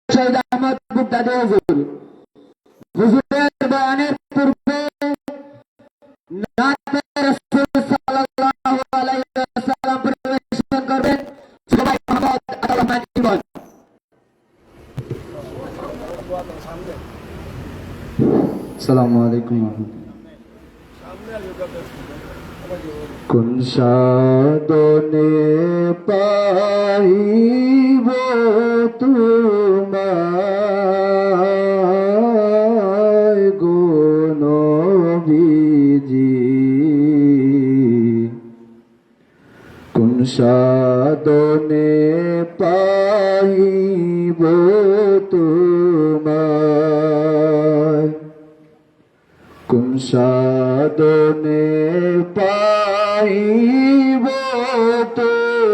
শহীদ আহমদ মুক্তাদি হুজুর হুজুরের বয়ানের পূর্বে নাতে রাসূল সাল্লাল্লাহু আলাইহি ওয়াসাল্লাম পরিবেশন করবেন সবাই মোহাম্মদ আতাউর রহমান জীবন। আসসালামু আলাইকুম। কোন সাধনে পাইব তোমায় গো নবীজি, কোন সাধনে পাইব তোমায়, কোন সাধনে পাইব তোমায়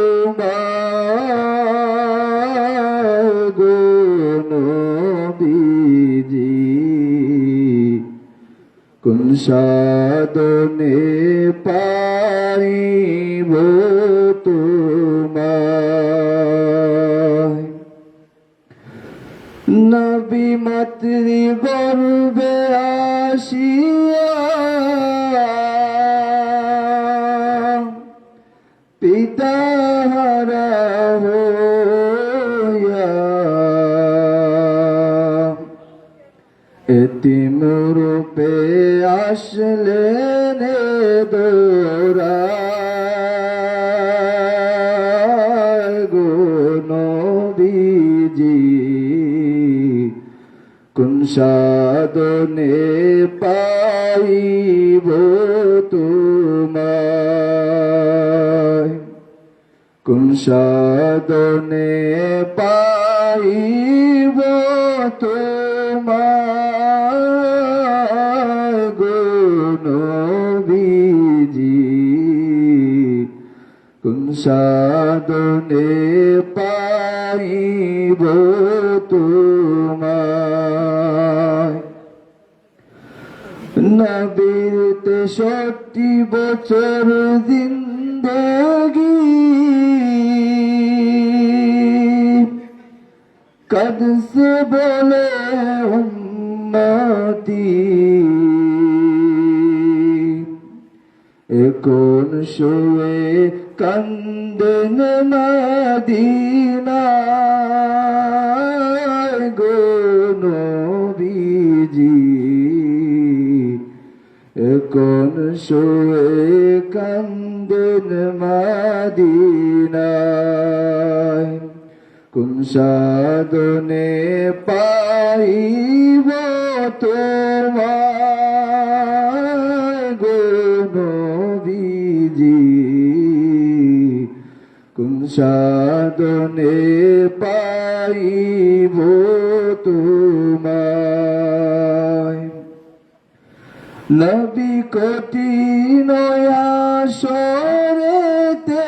গো নবীজি, কোন সাধনে পাইব তোমায়। নবী মাতৃ গর্ভে আসিয়া পিতা হারা হইয়া এতিম রূপে আসলেন দোরায় গো নবীজি, কোন সাধনে পাইব তোমায়, কোন সাধনে পাইব তোমায় গো নবীজি, কোন সাধনে পাইব তোমায়। নবীর 63 বছর জিন্দেগি কদসে বলে উম্মতি, এখন শুয়ে কান্দেন মদিনায় গো নবীজি, এখন শুয়ে কান্দেন মদিনায়, কোন সাধনে পাইব তোমায় গো নবীজি, কোন সাধনে পাইব তোমায়। নবী কঠিন আসরেতে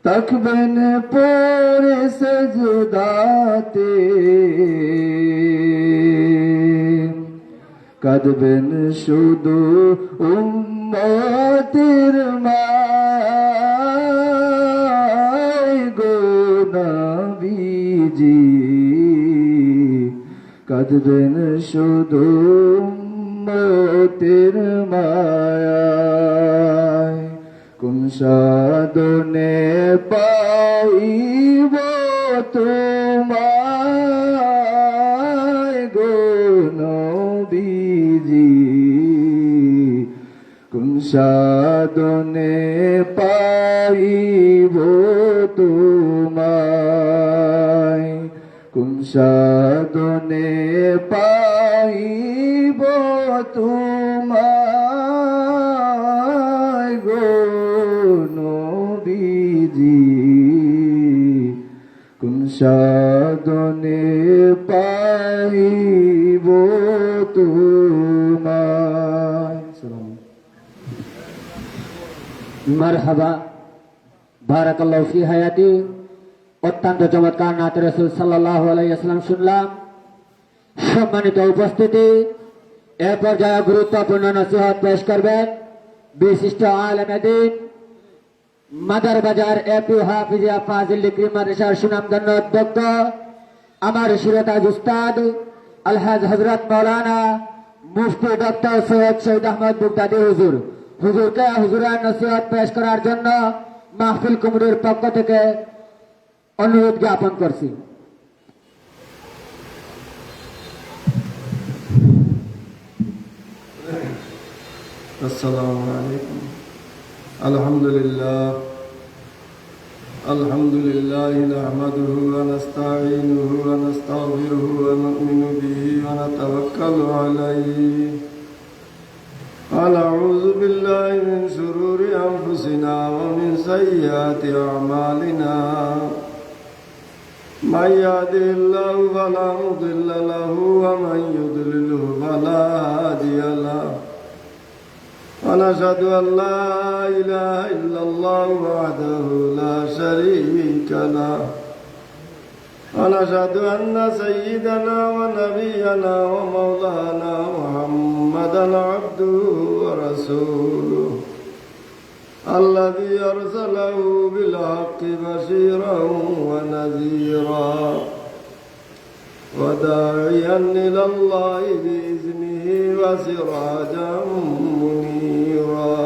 তাকবেন পরে সেজদাতে, কাঁদবেন শুধু উম্মতের মায় গো নবীজি, কাঁদবেন শুধু উম্মতের মায়ায়, কোন সাধনে পাইব তোমায় গো নবীজি, কোন সাধনে পাইব তোমায়, কোন সাধনে পাইব তোমায় গো নবীজি, কোন সাধনে পাইব তোমায়। মারহাবা, বারাকাল্লাহু ফি হায়াতি। অত্যন্ত চমৎকার নাতে রাসূল সাল্লাল্লাহু আলাইহি ওয়াসাল্লাম শুনলাম। সম্মানিত উপস্থিতি, এ পর্যায়ে গুরুত্বপূর্ণ নসিহত পেশ করবেন বিশিষ্ট আলেমে দ্বীন মাদার বাজার এপি হাফিজিয়া ফাজিল ডিগ্রি মাদ্রাসার সুনামধন্য অধ্যক্ষ আমার শিরতাজ উস্তাদ আলহাজ হযরত মাওলানা মুফতি ডক্টর সৈয়দ শহীদ আহমদ বুগদাদি হুজুরকে হুজুরান নসিহত পেশ করার জন্য মাহফিল কমিটির পক্ষ থেকে অনুরোধ জ্ঞাপন করছি। السلام عليكم. الحمد لله نحمده ونستعينه ونستغفره ونؤمن به ونتوكل عليه ونعوذ بالله من شرور أنفسنا ومن سيئات أعمالنا من يهده الله فلا مضل له ومن يضلله فلا هادي له ونشهد أن لا إله إلا الله وحده لا شريك له ونشهد أن سيدنا ونبينا ومولانا محمدا عبده ورسوله الذي أرسله بالحق بشيرا ونذيرا وداعيا إلى الله بإذنه وسراجا منيرا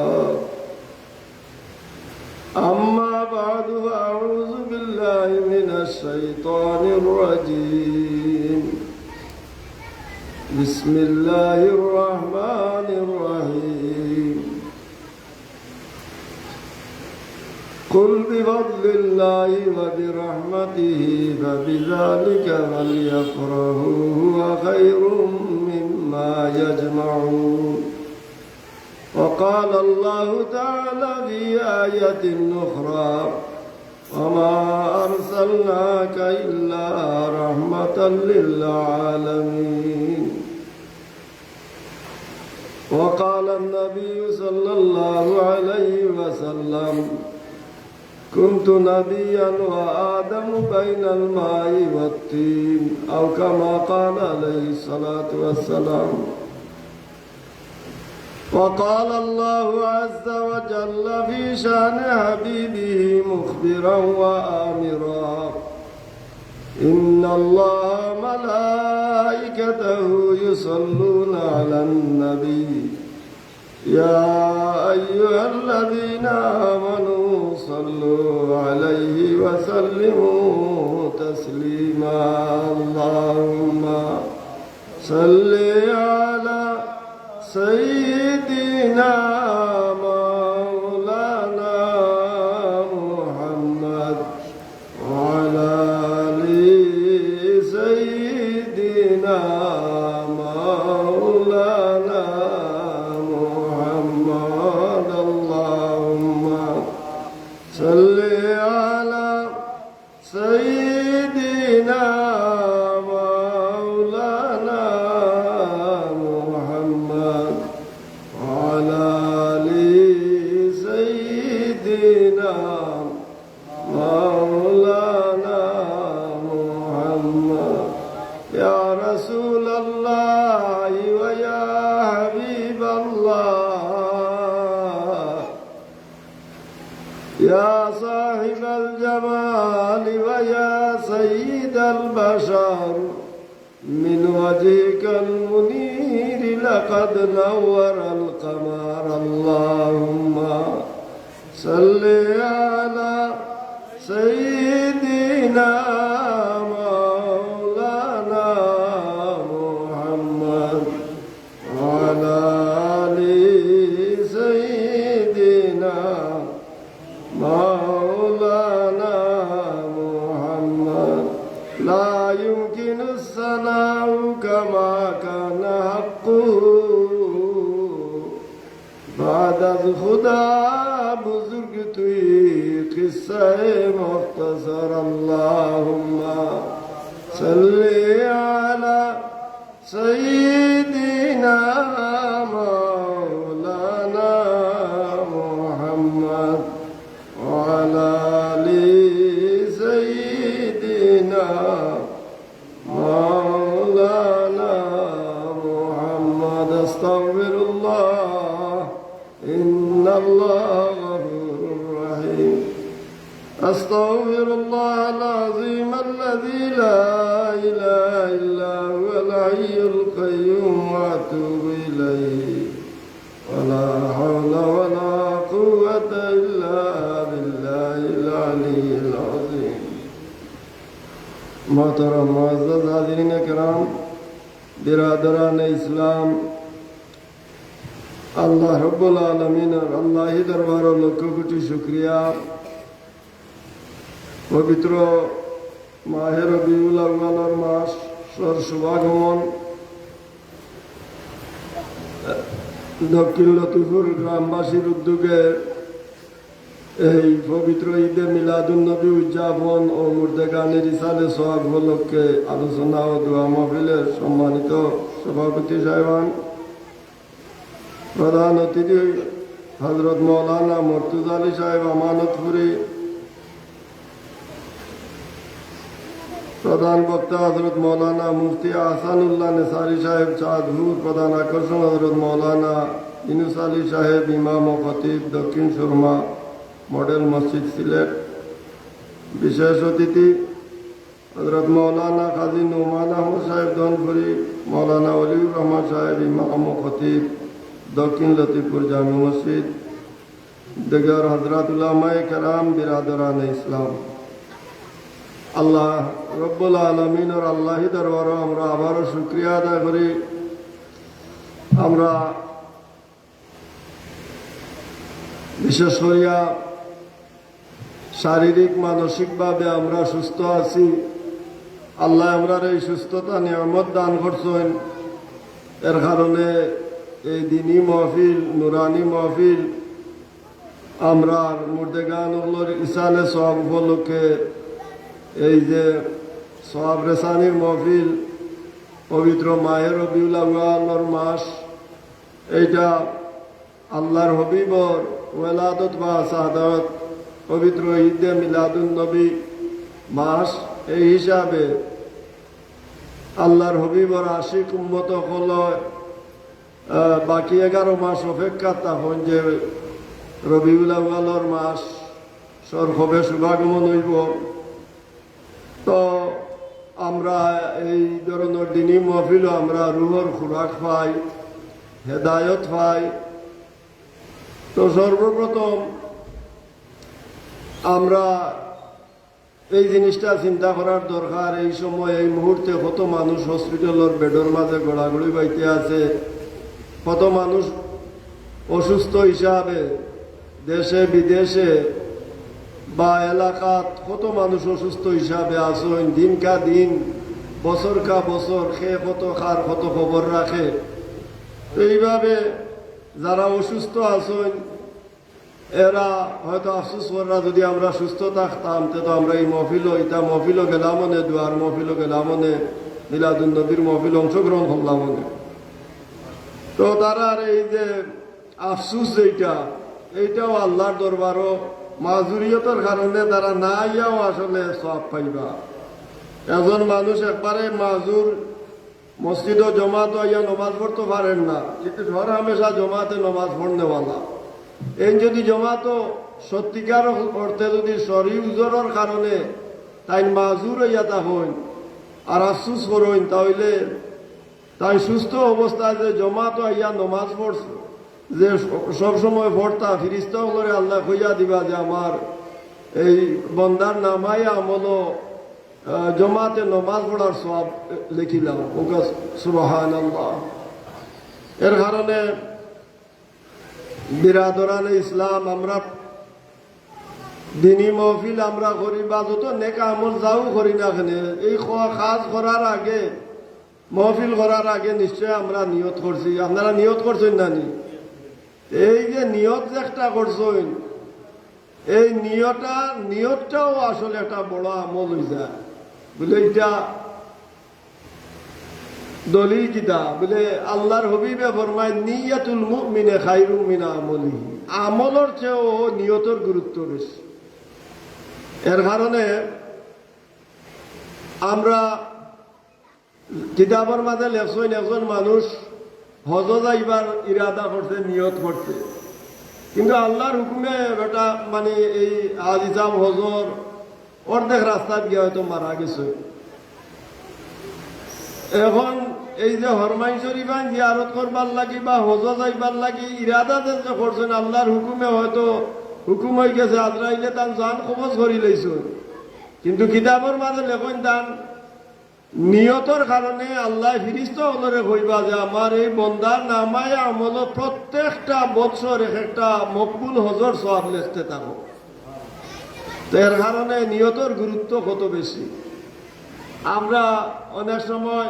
أما بعد فأعوذ بالله من الشيطان الرجيم بسم الله الرحمن الرحيم قل بفضل الله وبرحمته فبذلك فليفرحوا هو خير مما يجمعون وقال الله تعالى في آية أخرى وما أرسلناك إلا رحمة للعالمين وقال النبي صلى الله عليه وسلم كنت نبيا وآدم بين الماء والطين أو كما قال عليه الصلاة والسلام وقال الله عز وجل في شأن حبيبه مخبرا وآمرا إن الله ملائكته يصلون على النبي يا أيها الذين آمنوا صلوا عليه وسلموا تسليما اللهم صل على سيدنا مولانا محمد وعلى آل سيدنا مولانا محمد اللهم صل على سيدنا مولانا محمد وعلى آل سيدنا مولانا محمد يا رسول الله ويا حبيب الله يا صاحب الجمال ويا سيد البشر من وجهك المنير لقد نور القمر اللهم صل على سيدنا مولانا محمد وعلى آل سيدنا مولانا محمد لا يمكن الثناء كما كان حقه بعد از خدا بزرگ توی قصه مختصر اللهم صل على سيدنا مولانا محمد وعلى آل سيدنا مولانا محمد استغفر الله إن الله غفور رحيم أستغفر الله العظيم الذي لا إله إلا هو الحي القيوم وأتوب إليه ولا حول ولا قوة إلا بالله العلي العظيم محترم معزز حاضرین کرام برادران اسلام আল্লাহ রব্বুল আলামিনের আল্লাহি দরবারে লক্ষ কোটি শুকরিয়া পবিত্র মাহে রবিউল আউয়ালের মাস শুভাগমন দক্ষিণ লতিফুর গ্রামবাসীর উদ্যোগে এই পবিত্র ঈদে মিলাদুন্নবী উদযাপন ও মুর্দেগানের ইসালে সোহাগ উপলক্ষে আলোচনা ও দোয়া মাহফিলের সম্মানিত সভাপতি সাহেবান, প্রধান অতিথি হজরত মৌলানা মর্তুজা আলী সাহেব আমানতপুরী, প্রধান বক্তা হজরত মৌলানা মুফতি আহসানুল্লাহ নেসারি সাহেব চাঁদপুর, প্রধান আকর্ষণ হজরত মৌলানা ইনুস আলী সাহেব ইমাম ও খতিব দক্ষিণ সুরমা মডেল মসজিদ সিলেট, বিশেষ অতিথি হজরত মৌলানা কাজী নুমান আহমদ সাহেব ধনপুরি, মৌলানা অলিউর রহমান সাহেব ইমাম ও খতিব দক্ষিণ লতিফপুর জামি মসজিদ, দিগর হজরত উলামায়ে কেরাম বিরাদরান ইসলাম, আল্লাহ রব্বুল আলমিনের আল্লাহি দরবারে আমরা আবারও শুকরিয়া আদায় করি। আমরা বিশেষ করিয়া শারীরিক মানসিকভাবে আমরা সুস্থ আছি। আল্লাহ আমরার এই সুস্থতা নিয়ামত দান করছেন। এর কারণে এই দিনী মহফিল, নুরানি মহফিল আমরা মুর্দেগানগুলোর ইসালে সব উপলক্ষে এই যে সব রেসানির মহফিল, পবিত্র মাহে রবিউল আউয়ালের মাস, এইটা আল্লাহর হবিবর ওয়ালাদত বা শাহাদাত পবিত্র ঈদে মিলাদুন্নবী মাস, এই হিসাবে আল্লাহর হবিবর আশিক উম্মত হল বাকি 11 মাস অপেক্ষা তখন যে রবিউল আউয়ালের মাস সরখবে শুভাগমন হইব। তো আমরা এই ধরনের দিনই মহফিল আমরা রুহর খুরাক পাই, হেদায়ত পাই। তো সর্বপ্রথম আমরা এই জিনিসটা চিন্তা করার দরকার, এই সময় এই মুহূর্তে কত মানুষ হসপিটালের বেডের মাঝে গড়াগড়ি বাইতে আছে, কত মানুষ অসুস্থ হিসাবে দেশে বিদেশে বা এলাকাত কত মানুষ অসুস্থ হিসাবে আসেন। দিন কা দিন, বছর কা বছর, খেয়ে কত খার কত খবর রাখে। এইভাবে যারা অসুস্থ আছেন এরা হয়তো আফসোস করা, যদি আমরা সুস্থ থাকতাম তো আমরা এই এটা মহফিলও গেলাম মনে, দুয়ার মহফিলও গেলাম মনে, মিলাদুন্নবীর মহফিল অংশগ্রহণ করলাম মনে। তো তারা এই যে আফসুস এইটাও আল্লাহর দরবারও মাজুরিয়তের কারণে তারা না ইয়াও আসলে সব পাইবা। একজন মানুষ একবারে মাজুর, মসজিদ ও জমাত ইয়া নমাজ পড়তে পারেন না, কিন্তু ঘর হামেশা জমাতে নমাজ পড়নেওয়ালা। এই যদি জমাত সত্যিকার অর্থে যদি শরীর উজরের কারণে তাই মাজুর ইয়াতা হইন আর আফসুস করইন, তাহলে তাই সুস্থ অবস্থায় যে জমাত ইয়া নমাজ পড়ছে, যে সবসময় পড়তা, ফিরিস্তা করে আল্লাহ কইয়া দিবা যে আমার এই বন্দার নামাই আমল জমাতে নমাজ পড়ার সব লিখিলাম, ওকে সুবহানাল্লাহ। এর কারণে বিরাদরানে ইসলাম আমরা দিনী মহফিল আমরা করি বা যত নেক আমল যাও করি না কেন, এই কাজ করার আগে, মহফিল করার আগে নিশ্চয় আমরা নিয়ত করছি। আপনারা নিয়ত করছেন না নি? এই যে নিয়ত যে একটা করছেন, এই নিয়তটাও আসলে একটা বড় আমল হয়ে যায়। বলে এটা দলিল কিতা বলে আল্লাহর হবিবে ফরমায় নিয়াতুল মুমিনে খায়রুম মিন আমলিহি, আমলের চেয়েও নিয়তের গুরুত্ব বেশি। এর কারণে আমরা কিতাবের মাঝে লেখছেন একজন মানুষ হজ যাইবার ইরাদা করছে, নিয়ত করছে। কিন্তু আল্লাহর হুকুমে বেটা মানে এই আজিজাম হজর অর্ধেক রাস্তায় গিয়ে হয়তো মারা গেছে। এখন এই যে হরমাই শরীফান জিয়ারত করবার লাগি বা হজ যাইবার লাগি ইরাদা যে করছেন আল্লাহর হুকুমে হয়তো হুকুম হয়ে গেছে, আজরাইলে তার জান কবজ করি লইছ, কিন্তু কিতাবর মাঝে লেখন তান নিয়তর কারণে আল্লাহ ফিরিস্ত হলরে কইবা যে আমার এই বন্দার নামায় আমল প্রত্যেকটা বছর এক একটা মকবুল হজর সব লিখতে থাকো। তো এর কারণে নিয়তর গুরুত্ব কত বেশি। আমরা অনেক সময়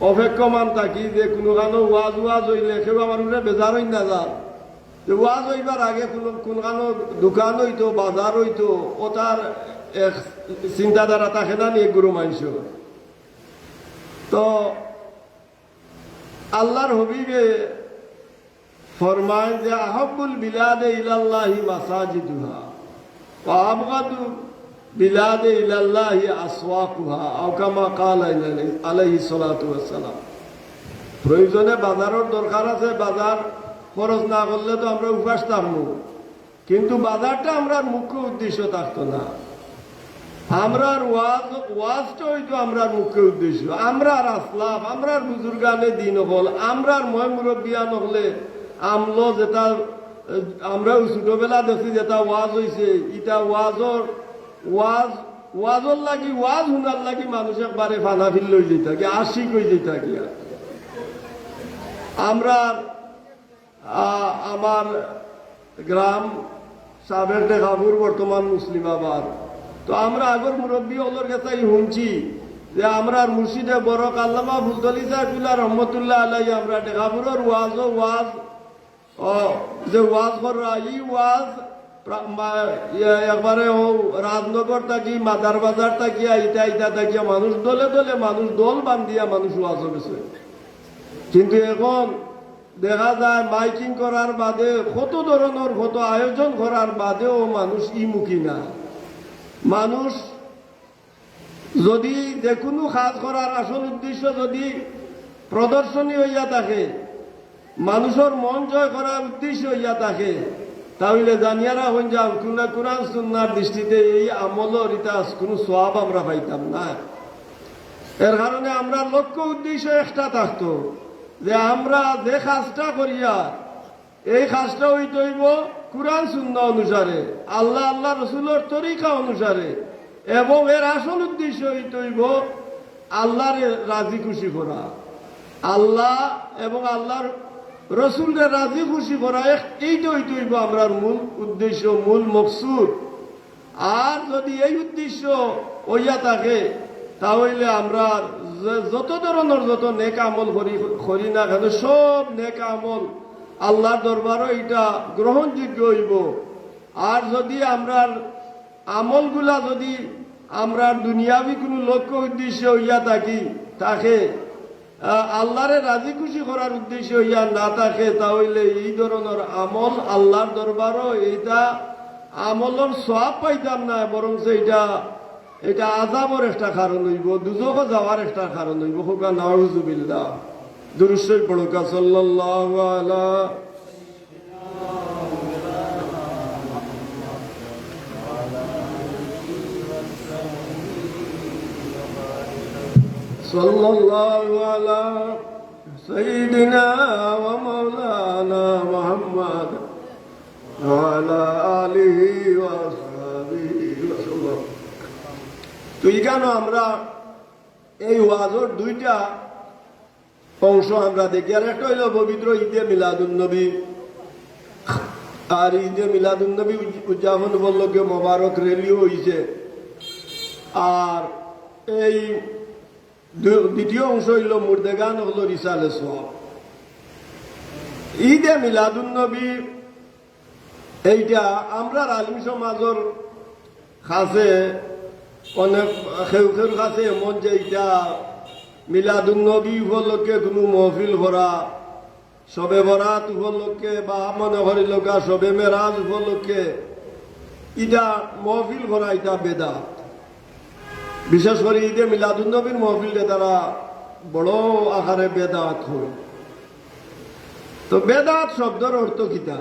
অপেক্ষমান থাকি যে কোনো কানো ওয়াজ ওয়াজ হইলে কেউ আমার উপরে বেজার হই না যান, যে ওয়াজ হইবার আগে কোন কানো দোকান হইতো বাজার হইতো ও তার এক চিন্তাধারা থাকে না নি গুরু মানস। তো আল্লাহর হবিবে ফরমায় যে আহাব্বুল বিলাদে ইলাল্লাহি মাসাজিদুহা ওয়া আবগাদু বিলাদে ইলাল্লাহি আসওয়াকুহা আও কামা ক্বালা আলাইহিস সালাতু ওয়াস সালাম। প্রয়োজনে বাজারের দরকার আছে, বাজার খরচ না করলে তো আমরা উপাস থাকবো, কিন্তু বাজারটা আমরা মুখ্য উদ্দেশ্য থাকতো না। আমরার ওয়াজটা হইতো আমরার মুখ্য উদ্দেশ্য। আমরার আসলাফ আমরার বুজুর্গানে দিন হল, আমরার ময় মুরব্বিয়ান হলে আমলো যেটা আমরা ছোটবেলা দেখছি যেটা ওয়াজ হয়েছে, ইটা ওয়াজর লাগি ওয়াজ শুনার লাগি মানুষ একবারে ফানা ফিল লই যেত কি আশিক হয়ে যেত কি। আমরা আমার গ্রাম সাবের টেকাপুর বর্তমান মুসলিমাবাদ, তো আমরা আগর মুরব্বী হলোর কাছে শুনছি যে আমরা মুর্শিদে বড় আল্লামা ফুলতলি সাহেবুল্লাহ রহমতুল্লাহ আলাই আমরা টেকাপুরের ওয়াজ যে ওয়াজ করা ই ওয়াজ একবারে রাজনগর থাকি মাদার বাজার থাকিয়া ইটা থাকিয়া মানুষ দলে দলে মানুষ দল বান্ধিয়া মানুষ ওয়াজ হয়েছে। কিন্তু এখন দেখা যায় মাইকিং করার বাদে কত ধরনের কত আয়োজন করার বাদেও মানুষ ইমুখী না। মানুষ যদি যে কোনো কাজ করার আসল উদ্দেশ্য যদি প্রদর্শনী হইয়া থাকে, মানুষের মন জয় করার উদ্দেশ্য হইয়া থাকে, তাহলে জানিয়ারা হইন যান কোরআন সুন্নাহর দৃষ্টিতে এই আমলের ইটা কোনো সওয়াব আমরা পাইতাম না। এর কারণে আমরা লক্ষ্য উদ্দেশ্য একটা থাকতো যে আমরা যে কাজটা করিয়া এই কাজটা হইতে হইব কোরআন সুন্নাহ অনুসারে, আল্লাহ রসুলের তরিকা অনুসারে, এবং এর আসল উদ্দেশ্য হইতে হইব আল্লাহর রাজি খুশি করা, আল্লাহ এবং আল্লাহর রসুলকে রাজি খুশি করা, এইটা হইতে হইব আমরার মূল উদ্দেশ্য, মূল মকসুদ। আর যদি এই উদ্দেশ্য হইয়া থাকে তাহলে আমরা যত ধরনের যত নেক আমল করি না কেন সব নেক আমল আল্লাহর দরবারও এটা গ্রহণযোগ্য হইব। আর যদি আমরার আমলগুলা যদি আমরা দুনিয়াবি কোনো লক্ষ্য উদ্দেশ্য হইয়া থাকি তাকে আল্লাহরে রাজি খুশি করার উদ্দেশ্য হইয়া না থাকে, তাহলে এই ধরনের আমল আল্লাহর দরবারও এইটা আমলের সওয়াব পাইতাম না, বরং এটা আযাবের একটা কারণ হইব, দুজখে যাওয়ার একটা কারণ হইব। হোকা নাউযুবিল্লাহ। দুরূদ শরীফ পড়ুকা সাল্লাল্লাহু আলা সাল্লাল্লাহু আলা সাইয়্যিদিনা ওয়া মাওলানা মুহাম্মদ ওয়া আলা আলিহি ওয়া আসহাবিহি ওয়া সাল্লাম। তো এখানে আমরা এই ওয়াজের দুইটা অংশ আমরা দেখি। আর একটা হইল পবিত্র ঈদে মিলাদুন্নবী। আর ঈদে মিলাদুন্নবী উদযাপন উপলক্ষে মোবারক র্যালিও হয়েছে। আর এই দ্বিতীয় অংশ হইল মুর্দেগান হলো রিসালে সওয়াব। ঈদে মিলাদুন্নবী এইটা আমরা আলিম সমাজের কাছে অনেক খেউখের কাছে এমন যে এইটা মিলাদুন্নবী উপলক্ষে কোনো মহফিল করা, শবে বরাত উপলক্ষে বা মনে করিল শবে মেরাজ উপলক্ষে এটা মহফিল করা এটা বেদাত। বিশেষ করে ঈদে মিলাদুন্নবীর মহফিলে তারা বড় আকারে বেদাত হয়। তো বেদাত শব্দের অর্থ কিতা?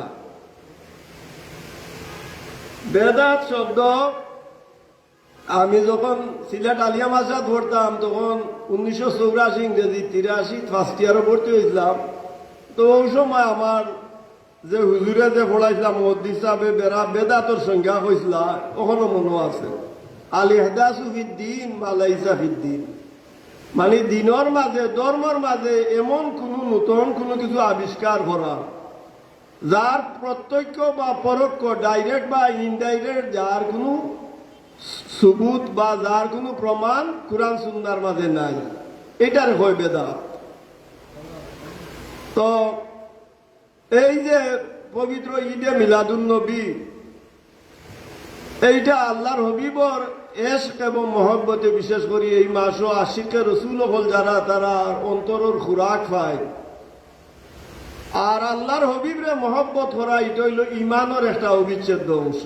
বেদাত শব্দ আমি যখন সিলেট আলিয়া মাদ্রাসাত পড়তাম তখন 1984 ইংরেজি 83 ফার্স্ট ইয়ারে ভর্তি হয়েছিলাম। তো ওই সময় আমার যে হুজুরে যে পড়াইছিলাম মহাদ্দিস সাহেবে বেদাতর সংজ্ঞা হয়েছিল ওখানে মনে আছে আল ইহদাসু ফিদ্দিন মা লাইসা ফিদ্দিন, মানে দিনের মাঝে ধর্মের মাঝে এমন কোনো নতুন কোনো কিছু আবিষ্কার করা যার প্রত্যক্ষ বা পরোক্ষ ডাইরেক্ট বা ইনডাইরেক্ট যার কোনো সুবুত বা যার কোনো প্রমাণ কুরআন সুন্নাহর মাঝে নাই, এটার হয় বেদাত। তো এই যে পবিত্র ঈদে মিলাদুন নবী, এইটা আল্লাহর হবিবর এশক এবং মহব্বতে বিশেষ করে এই মাসও আশিকে রসুল হল যারা তারা অন্তরের খুরাক পায়। আর আল্লাহর হবিবরে মহব্বত করা এটা হইল ইমানের একটা অবিচ্ছেদ্য অংশ।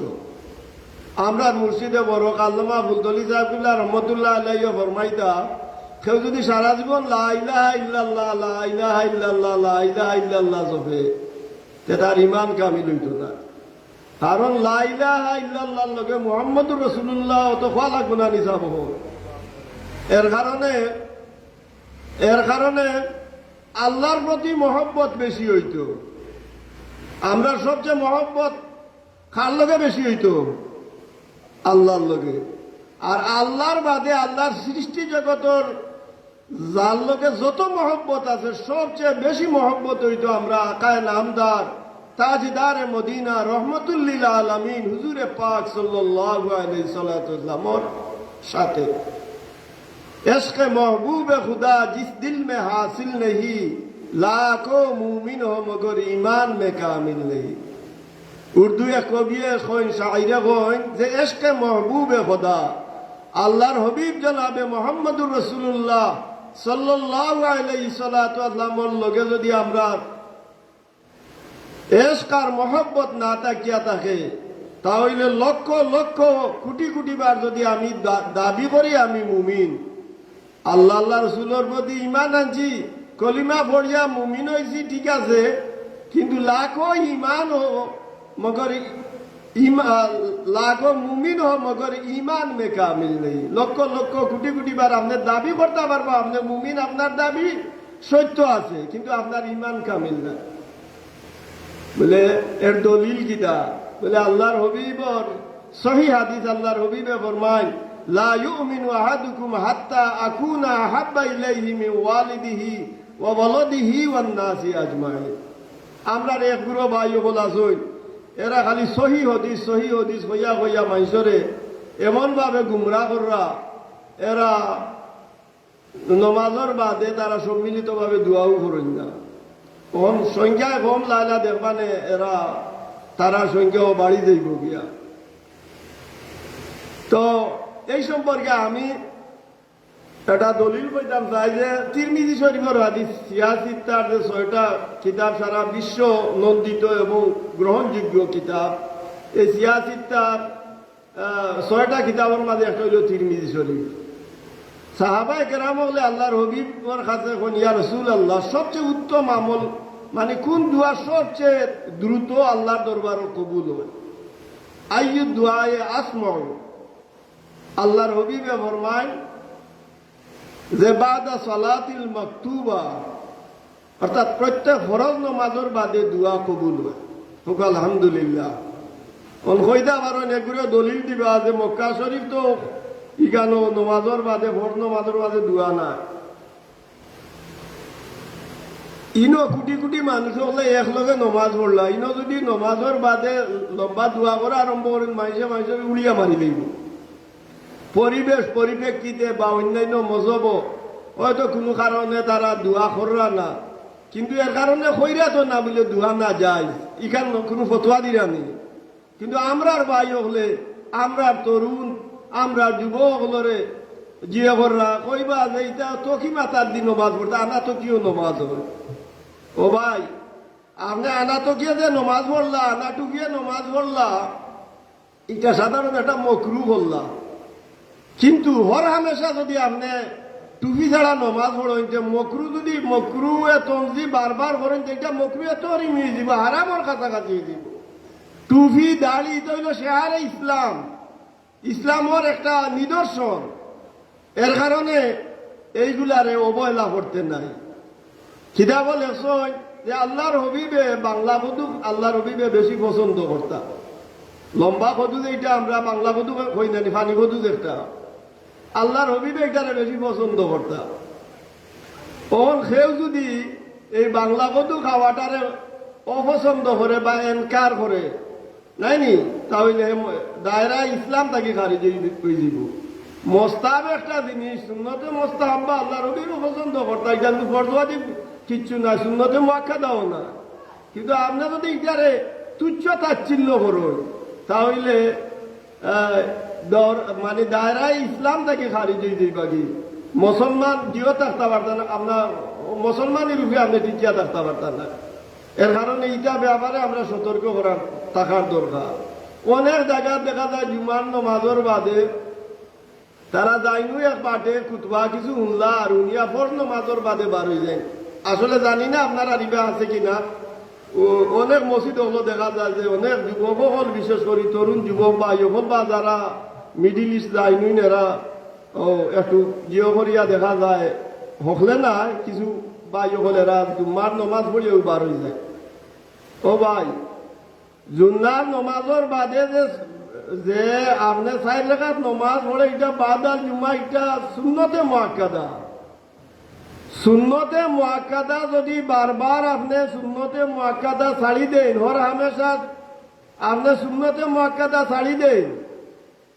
আমরা মুর্শিদে বড় আল্লামা আবুল সাহেবুল্লাহ রহমতুল্লাহ আলাইহি ফরমাইতা, কেউ যদি সারা জীবন লা ইলাহা ইল্লাল্লাহ লা ইলাহা ইল্লাল্লাহ লা ইলাহা ইল্লাল্লাহ জপে তে তার ইমান কামিল হইত না। কারণ লা ইলাহা ইল্লাল্লাহর লগে মুহাম্মদুর রাসূলুল্লাহ অত খোয়া লাগবে না নিসাব। এর কারণে আল্লাহর প্রতি মহব্বত বেশি হইত। আমরা সবচেয়ে মহব্বত কার লগে বেশি হইত? আল্লাহর লগে। আর আল্লাহর বাদে আল্লাহর সৃষ্টি জগতের যার লগে যত মহব্বত আছে সবচেয়ে বেশি মহব্বত হইতো আমরা আকায় নামদার তাজদারে মদিনা রহমতুল্লিল আলামিন হুজুরে পাক সাল্লাল্লাহু আলাইহি সাল্লামের সাথে। इश्क़ महबूब खुदा जिस दिल में हासिल नहीं लाखों मुमिन हो मगर ईमान में कामिल नहीं। उर्दू कविए खोइन शायरे खोइन जे इश्क़ महबूब खुदा আল্লাহর হবিব জনাবে মুহাম্মদুর রাসূলুল্লাহ সাল্লাল্লাহু আলাইহি সাল্লামের লগে যদি আমরা ইশক আর মহব্বত না থাকিয়া থাকে তাহলে লক্ষ লক্ষ কোটি কোটি বার যদি আমি দাবি করি আমি মুমিন, আল্লাহ আল্লাহ রসুলের প্রতি ইমান আনছি, কলিমা পড়িয়া মুমিন হয়েছি, ঠিক আছে, কিন্তু লাখো ইমান হো মগর লাখো মুমিন হো মগর ইমান মে কামিল নেই। লক্ষ লক্ষ কোটি কোটি বার আপনার দাবি করতে পারবো আপনার মুমিন, আপনার দাবি সত্য আছে, কিন্তু আপনার ইমান কামিল না। বলে এর দলিল কিতা? বলে আল্লাহর হবিবর সহি হাদিস, আল্লাহর হবিবে ফরমায় লা ইউমিনু আহাদুকুম হাত্তা আকুনা আহাব্বা ইলাইহি মিন ওয়ালিদিহি ওয়া ওয়ালাদিহি ওয়ান নাসি আজমাইন। আমরা এক গুরু ভাই হল আসই, এরা খালি সহি হদিস হইয়া হইয়া মানুষরে এমন ভাবে গুমরা কররা, এরা নমাজের বাদে তারা সম্মিলিত ভাবে দোয়াও করেন না। কম সংখ্যায় কম লাইলা দেখবানে এরা তারা সংখ্যাও বাড়ি যাইব গিয়া। তো এই সম্পর্কে আমি একটা দলিল কইতাম চাই যে তিরমিজি শরীফের হাদিস সিয়াসিত্তার যে 6টা কিতাব সারা বিশ্ব নন্দিত এবং গ্রহণযোগ্য কিতাব, এই সিয়াসিত্তার 6টা কিতাবের মাঝে একটা হইল তিরমিজি শরীফ। সাহাবায়ে কেরাম হলে আল্লাহর হবিবর কাছে কোন ইয়া রাসূলুল্লাহ সবচেয়ে উত্তম আমল মানে কোন দোয়া সবচেয়ে দ্রুত আল্লাহর দরবারে কবুল হয়? আইয়ু দুআয়ে আসমাউ। আল্লাহর হবিবে ফরমায় যে বাদা সালাতিল মাকতুবা, অর্থাৎ প্রত্যেক ফরজ নামাজের বাদে দোয়া কবুল হয়। হোক আলহামদুলিল্লাহ। কইতা পারেন এগুলো দলিল দিবা যে মক্কা শরীফ তো ইগানো নমাজের বাদে ফরজ নামাজের বাদে দোয়া না। ইনো কোটি কোটি মানুষ হলে একলগে নমাজ পড়লা, ইনো যদি নমাজের বাদে লম্বা দোয়া করা আরম্ভ করেন মানুষে উড়িয়া মারি লইব। পরিপ্রেক্ষিতে বা অন্যান্য মজহব হয়তো কোনো কারণে তারা দোয়া কররা না, কিন্তু এর কারণে কইরা তো না বলে দোয়া না যায়, ইখান কোনো ফতোয়া দিরা নেই। কিন্তু আমরার ভাই হলে, আমরার তরুণ, আমরা যুবক হলরে জিয়ে কররা কইবা যে এটা তকি মাতার দিন নমাজ পড়তে, আনা তো কিও নমাজ হয়। ও ভাই, আপনি আনা তো গিয়ে যে নমাজ পড়লা, আনা টুকিয়ে নমাজ পড়লা, এটা সাধারণ একটা মকরু বললা। কিন্তু হর হামেশা যদি আপনি টুপি ছাড়া নমাজ পড়েন, মকরু যদি মকরু তঞ্জি বারবার করেন, এটা মকরু এত মিয়ে যাব, হারামর কাছাকাছি হয়ে যাব। টুপি দাড়ি তো হইল শেয়ারে ইসলাম, ইসলামের একটা নিদর্শন। এর কারণে এইগুলারে অবহেলা করতে নাই। খিদা বলে যে আল্লাহর হবিবে বাংলা বধূ আল্লাহর হবিবে বেশি পছন্দ করতাম। লম্বা বধূ যেটা আমরা বাংলা বধূ কই না, ফানি বধূ যেটা আল্লাহর হবিবে এটারে বেশি পছন্দ করতাম। তখন সেও যদি এই বাংলা বধূ খাওয়াটারে অপছন্দ করে বা এনকার করে নাইনি, তাহলে দায়রা ইসলাম তাকে খারিজ হয়ে যাব। মোস্তাব একটা জিনিস, সুন্নতে মোস্তাহাব বা আল্লাহর হবিবে পছন্দ করতাম, এটা কিন্তু ফরজওয়াজি কিচ্ছু না, সুন্নতে মুআক্কাদাও না। কিন্তু আপনি যদি এটারে তুচ্ছ তাচ্ছিল্য করুন তাহলে মানে দায়রায় ইসলাম থেকে খারিজ হয়ে যাই। বাকি মুসলমান জিও থাকতে পারতেন না, আপনার মুসলমানের রূপে আপনি টিকিয়া থাকতে পারতেন না। এর কারণে এটা ব্যাপারে আমরা সতর্ক করার থাকার দরকার। অনেক জায়গা দেখা যায় জুমার নমাজের বাদে তারা যাইনু এক পাটে কুতবা কিছু শুনলা আর উনিয়া ফরজ নমাজের বাদে বার হয়ে যায়। আসলে জানি না আপনার আরিবা আছে কিনা, অনেক মসজিদ হলো দেখা যায় যে অনেক যুবক হল, বিশেষ করে তরুণ যুবক বা ইয়কল বা যারা মিডিল ইস্ট যাইনুই এরা একটু জিও করিয়া দেখা যায় হকলে না কিছু বা ইয়কল এরা জুম্মার নমাজ পড়িয়েও বার হয়ে যায়। ও ভাই, জুম্মার নমাজের বাদে যে আপনি 4 রাকাত নমাজ পড়ে এটা বাদাল জুম্মা, এটা সুন্নতে মুআক্কাদা। সুন্নতে মুআক্কাদা যদি বারবার আপনি সুন্নতে মুআক্কাদা ছাড়ি দেন, হর হামেশা আপনি সুন্নতে মুআক্কাদা ছাড়ি দেন,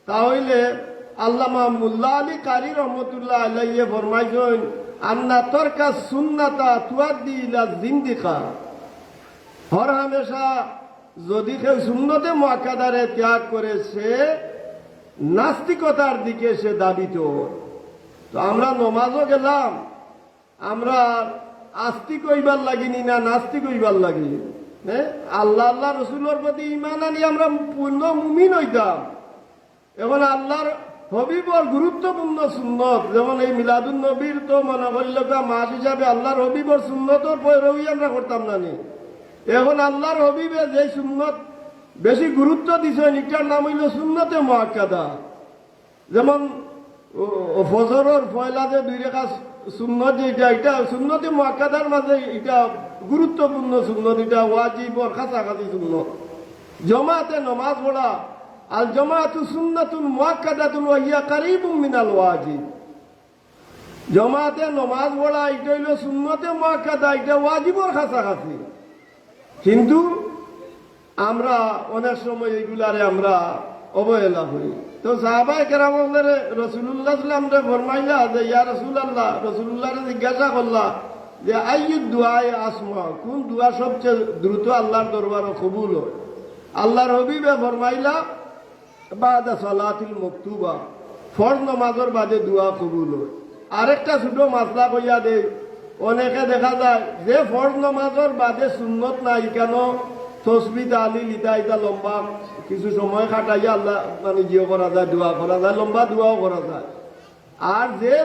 তাহলে আল্লামা মুল্লা আলী কারি রহমতুল্লাহ আলাইহি ফরমাইছেন আন্না তরকা সুন্নাতা তুআদ্দি ইলা জিন্দিকা। হর হামেশা যদি কেউ সুন্নতে মুআক্কাদারে ত্যাগ করে সে নাস্তিকতার দিকে সে দাবিত। তো আমরা নমাজও গেলাম, আমরা আস্তিক হইবার লাগিনি না নাস্তিক হইবার লাগি, হ্যাঁ? আল্লাহ আল্লাহ রসুলের প্রতি ইমান আনি আমরা পূর্ণ মুমিন হইতাম। এখন আল্লাহর হবিবর গুরুত্বপূর্ণ সুন্নত, যেমন এই মিলাদুন নবীর তো মনে করল মাস হিসাবে আল্লাহর হবিবর সুন্নতর পয়রবি আমরা করতাম না নি। এখন আল্লাহর হবিবে যে সুন্নত বেশি গুরুত্ব দিছে এটার নাম হইল সুন্নতে মুআক্কাদা। যেমন ফজরের পয়লা যে 2 রাকাত সুন্নত, যেটা এটা সুন্নতে মুআক্কাদার মাঝে এটা গুরুত্বপূর্ণ সুন্নত, এটা ওয়াজিব ওর কাছাকাছি সুন্নত। জমাতে নমাজ পড়া আল জমাআতু সুন্নাতুন মুআক্কাদাতুন ওয়া হিয়া কারীবুম মিনাল ওয়াজিব। জমাতে নমাজ পড়া এটা হইল সুন্নতে মুআক্কাদা, এটা ওয়াজিবর কাছাকাছি। কিন্তু আমরা অনেক সময় এইগুলারে আমরা অবহেলা করি। তো সাহাবায়ে কেরামের রাসূলুল্লাহ সাল্লাল্লাহু আলাইহি ওয়াসাল্লাম ফরমাইলা যে ইয়া রাসূলুল্লাহ, রাসূলুল্লাহরে জিজ্ঞাসা করলা যে আইয়ুদ দুআয়ে আসমা, কোন দোয়া সবচেয়ে দ্রুত আল্লাহর দরবারে কবুল হয়? আল্লাহর হাবিবে ফরমাইলা বাদা সালাতিল মাকতুবা, ফরজ নামাজের বাদে দোয়া কবুল হয়। আরেকটা ছোট মাসলা কইয়া দেই, অনেকে দেখা যায় যে ফরজ নামাজের বাদে সুন্নত নাই কেন তসবিহ তাহলিল ইটা লম্বা কিছু সময় কাটাইয়া আল্লাহ মানে জিও করা যায়, দোয়া করা যায়, লম্বা দোয়াও করা যায়। আর যে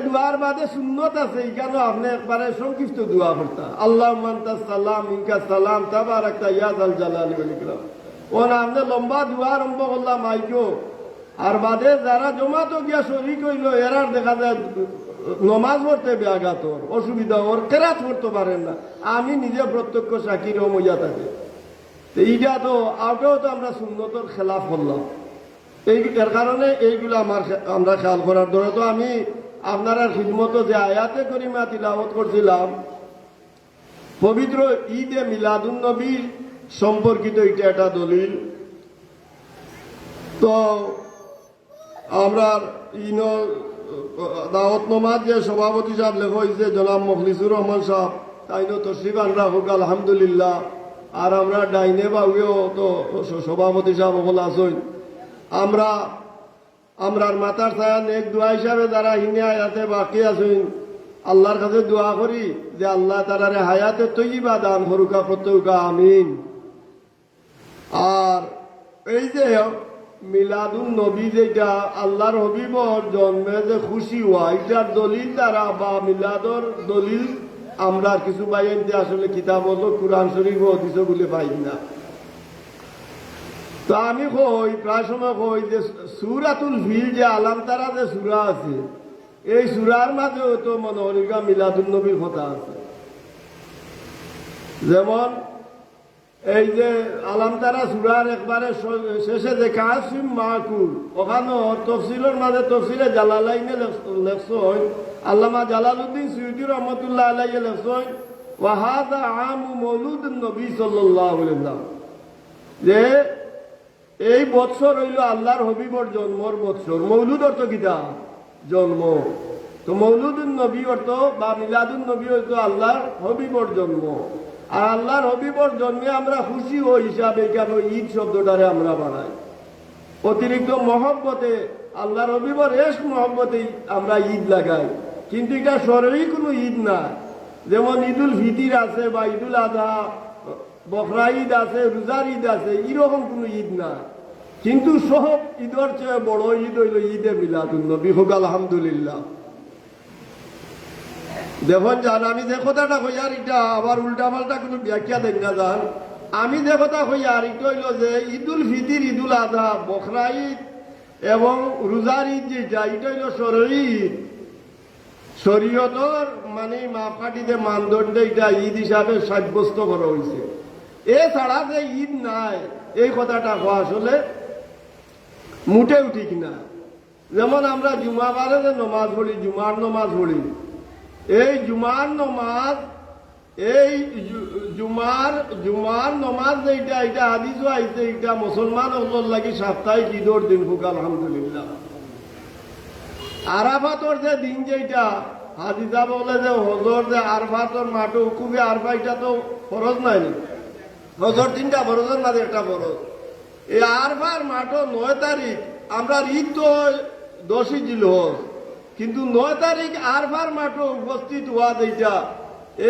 দোয়ার বাদে সুন্নত আছে এখানে আপনি একবারে সংক্ষিপ্ত দোয়া করতা, আল্লাহুম্মা আনতাস সালাম মিনকাস সালাম তাবারাকতা ইয়া যাল জালালি ওয়াল ইকরাম। ওনা আপনি লম্বা দোয়া আরম্ভ করলাম আইকো, আর বাদে যারা জমাতো গিয়া শরীক হইল এরার দেখা যায় নমাজ পড়তে ব্যাঘাতর অসুবিধা, ওর কেরাত পড়তে পারেন না। আমি নিজে প্রত্যক্ষ সাক্ষীর হইয়া থাকে। এইটা তো আউটেও তো আমরা সুন্নতর খেলাফ করলাম। এর কারণে এইগুলো আমরা খেয়াল করার দরকার। তো আমি আপনারা খিদমত যে আয়াতে করিমা তিলাওয়াত করছিলাম, পবিত্র ঈদে মিলাদুন নবী সম্পর্কিত এটা একটা দলিল। তো আমরা দাওয়াত নমাজ যে সভাপতি সাহেব লেখা হয়েছে জনাব মুখলিসুর রহমান সাহেব, তাই তশরিফ আনরা হোক আলহামদুলিল্লাহ। আর আমরা ডাইনে বাউয়েও তো সভাপতি সাহেব বলে আসুন। আমরার মাথার ছায়া নেক দোয়া হিসাবে যারা হিনে আয়াতে বাকি আছেন আল্লাহর কাছে দোয়া করি যে আল্লাহ তারারে হায়াতে তৈবা দান করুকা প্রত্যেকা আমিন। আর এই যে মিলাদুন নবী যেটা আল্লাহর হবিবর জন্মে যে খুশি হওয়া, এটার দলিল দ্বারা বা মিলাদর দলিল আমরা আর কিছু বাইনতে আসলে কিতাব হলো কোরআন শরীফ হদিস বলে পাই না। তো আমি কই প্রায় সময় কই যে সূরাতুল ফিল যে আলাম তারা যে সূরা আছে, এই সূরার মাঝেও তো মনে হল মিলাদুন নবীর কথা আছে। যেমন এই যে আলাম তারা সূরার একবারে শেষে যে কাসিম মাকুল, ওখানে তফসিলের মাঝে তফসিলে জালালাইনে লেখছই আল্লামা জালালউদ্দিন সুয়ুতী রহমাতুল্লাহ আলাইহি লেখছই ওয়া হাযা আমু মৌলুদুন নবী সাল্লাল্লাহু আলাইহি ওয়াসাল্লাম, যে এই বৎসর হইল আল্লাহর হবিবর জন্মর বৎসর। মৌলুদ অর্থ কিতা? জন্ম। তো মৌলুদুন নবী অর্থ বা মিলাদুন নবী হইত আল্লাহর হবিবর জন্ম। আর আল্লাহর হবিবর জন্মে আমরা খুশি হই হিসাবে কেন ঈদ শব্দটারে আমরা বানাই। অতিরিক্ত মহব্বতে আল্লাহর হবিবর এস মহব্বতেই আমরা ঈদ লাগাই, কিন্তু এটা শরঈ কোনো ঈদ না। যেমন ঈদুল ফিতির আছে বা ঈদুল আযহা, বকরা ঈদ আছে, রোজার ঈদ আছে, এরকম কোনো ঈদ না। কিন্তু সব ঈদের চেয়ে বড় ঈদ হইল ঈদে মিলাদুন নবী। হোক আলহামদুলিল্লাহ। দেখুন জান, আমি যে কথাটা কই আর এটা আবার উল্টা পাল্টা কোনো ব্যাখ্যা দেন না জান। আমি যে কথা কই আর এটা হইল যে ঈদুল ফিতির, ঈদুল আযহা, বকরা ঈদ এবং রোজার ঈদ যেটা, এটা হইল শরঈ ঈদ। শরীয়তর মানে মাপকাঠিতে মানদণ্ডে এটা ঈদ হিসাবে সাব্যস্ত করা হয়েছে। এছাড়া যে ঈদ নাই এই কথাটা হওয়া আসলে মোটেও ঠিক না। যেমন আমরা জুমাবারে যে নমাজ পড়ি, জুমার নমাজ পড়ি, এই জুমার নমাজ, এই জুমার নমাজ যেটা, এটা হাদিসও আইছে, এটা মুসলমান হলোর লাগি সাপ্তাহিক ঈদর দিন। হোক আলহামদুলিল্লাহ। আরাফাতর যে দিন যেটা হাদিসা বলে যে হজর যে আরফাতর মাঠে হুকুমে আরফা, এটা তো ফরজ নাই। হজর তিনটা ফরজের মাঝে একটা ফরজ। এই আরফার মাঠও 9 তারিখ, আমরা ঈদ তো 10ই জিলহজ, কিন্তু 9 তারিখ আরফার মাঠও উপস্থিত হওয়া যেটা,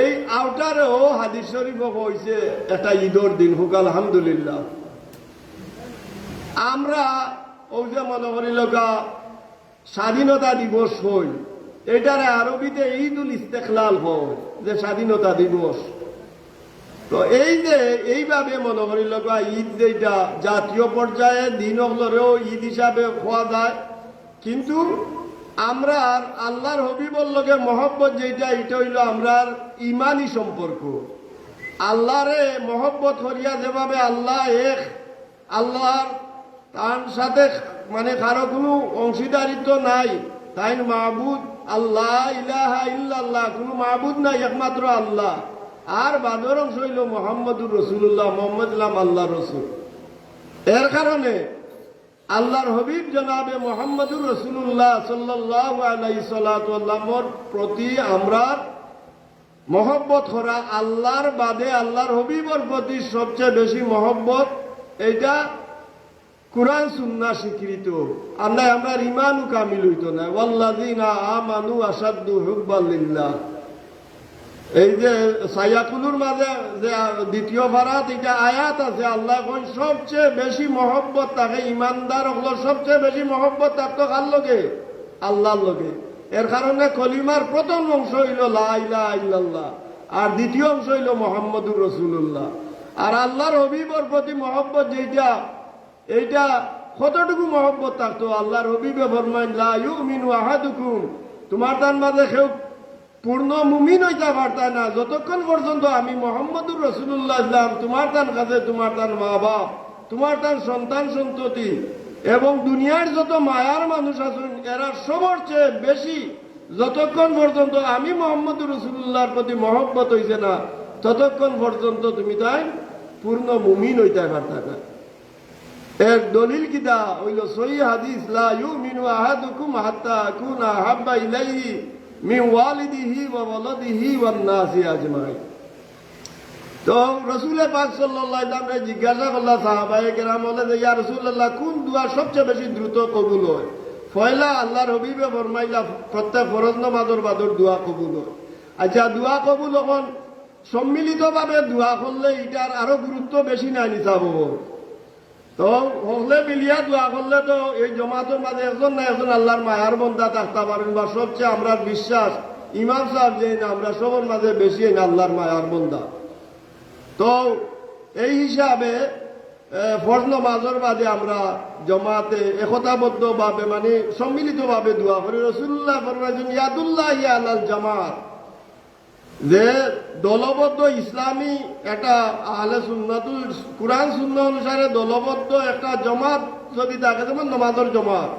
এই আউটারেও হাদিস শরীফ হয়েছে একটা ঈদর দিন। হোক আলহামদুলিল্লাহ। আমরা ওই যে মনে করি লোকা স্বাধীনতা দিবস হই, এটারে আরবিতে ঈদুল ইস্তেকলাল হয়, যে স্বাধীনতা দিবস। তো এই যে এইভাবে মনে করি লোকা ঈদ যেটা জাতীয় পর্যায়ে দিন হলেও ঈদ হিসাবে হওয়া যায়, কিন্তু আমরা আল্লাহর হবিবর লগে মহব্বত যেটা, এটা হইল আমরার ইমানি সম্পর্ক। আল্লাহরে মহব্বত করিয়া যেভাবে আল্লাহ এক, আল্লাহর তার সাথে মানে কারো কোনো অংশীদারিত্ব নাই, তাই মাহবুদ আল্লাহ, ইলাহা ইল্লাল্লাহ, কোনো মাহবুদ নাই, একমাত্র আল্লাহ। আর বাদর অংশ হইল মোহাম্মদুর রসুল্লাহ, মোহাম্মদ আল্লাহ রসুল। এর কারণে আল্লাহর হবিব জনাবে মোহাম্মদুর রসুল্লাহ সাল্লাল্লাহু আলাইহি সাল্লামের প্রতি আমরা মহব্বত করা, আল্লাহর বাদে আল্লাহর হবিবর প্রতি সবচেয়ে বেশি মহব্বত, এইটা কুরআন সুন্নাহ স্বীকৃত। আল্লাহ আমরা ইমানু কামিল হইতো না। ওয়াল্লাযিনা আমানু আশাদ্দু হুব্বান লিল্লাহ। এই যে সায়াকুলুর মাঝে যে দ্বিতীয় ভারাত এটা আয়াত আছে, আল্লাহ কই সবচেয়ে বেশি মহব্বত থাকে ইমানদার হলো, সবচেয়ে বেশি মহব্বত থাকতো কার লগে? আল্লাহর লগে। এর কারণে কলিমার প্রথম অংশ হইল লা ইলাহা ইল্লাল্লাহ, আর দ্বিতীয় অংশ হইল মুহাম্মদুর রাসূলুল্লাহ। আর আল্লাহর হবিবর প্রতি মহব্বত যেটা, এইটা কতটুকু মহব্বত থাকতো? আল্লাহর হবিবে ফরমাইন লা ইউমিনু আহাদুকুম, তোমার তার মাঝে কেউ পূর্ণ মুমিন হইতে পারতায় না যতক্ষণ পর্যন্ত আমি মোহাম্মদুর রাসূলুল্লাহ ইসলাম তোমার তার কাছে, তোমার তার মা বাপ, তোমার তার সন্তান সন্ততি এবং দুনিয়ার যত মায়ার মানুষ আছেন, এরা সবার চেয়ে বেশি যতক্ষণ পর্যন্ত আমি মোহাম্মদুর রাসূলুল্লাহর প্রতি মহব্বত হইছে না, ততক্ষণ পর্যন্ত তুমি তাই পূর্ণ মুমিন হইতে পারতা না। এর দলিল কিতা হইল সহিহ হাদিস, লা ইউমিনু আহাদুকুম হাত্তা আকুনা আহাব্বা ইলাইহি মিন ওয়ালিদিহি ওয়া ওয়ালাদিহি ওয়ান নাসি আজমাইন। তো রাসূল পাক সাল্লাল্লাহু আলাইহি ওয়াসাল্লাম জিজ্ঞাসা করলা সাহাবায়ে কেরাম বলে যে ইয়া রাসূলুল্লাহ, কোন দোয়া সবচেয়ে বেশি দ্রুত কবুল হয়? পয়লা আল্লাহর হাবিবে ফরমাইলা প্রত্যেক ফরজ নামাজের বাদর দোয়া কবুল হয়। আচ্ছা, দোয়া কবুল এখন সম্মিলিতভাবে দোয়া করলে এটার আরো গুরুত্ব বেশি নাই নিসাব। তো হলে মিলিয়া দোয়া করলে তো এই জমাতের মাঝে একজন না একজন আল্লাহর মায়ার বন্দা থাকতে পারেন, বা সবচেয়ে আমরা বিশ্বাস ইমাম সাহেব যে না আমরা সবার মাঝে বেশি না আল্লাহর মায়ার বন্দা। তো এই হিসাবে ফরজ নামাজের বাদে আমরা জমাতে একতাবদ্ধ ভাবে মানে সম্মিলিত ভাবে দোয়া করি। রাসূলুল্লাহ ফরমাইছেন ইয়াদুল্লাহি আলাল জামাত, যে দলবদ্ধ ইসলামী একটা আহলে সুন্নাতুল কুরআন সুন্নাহ অনুসারে দলবদ্ধ একটা জমাত যদি থাকে, যেমন নামাজের জমাত,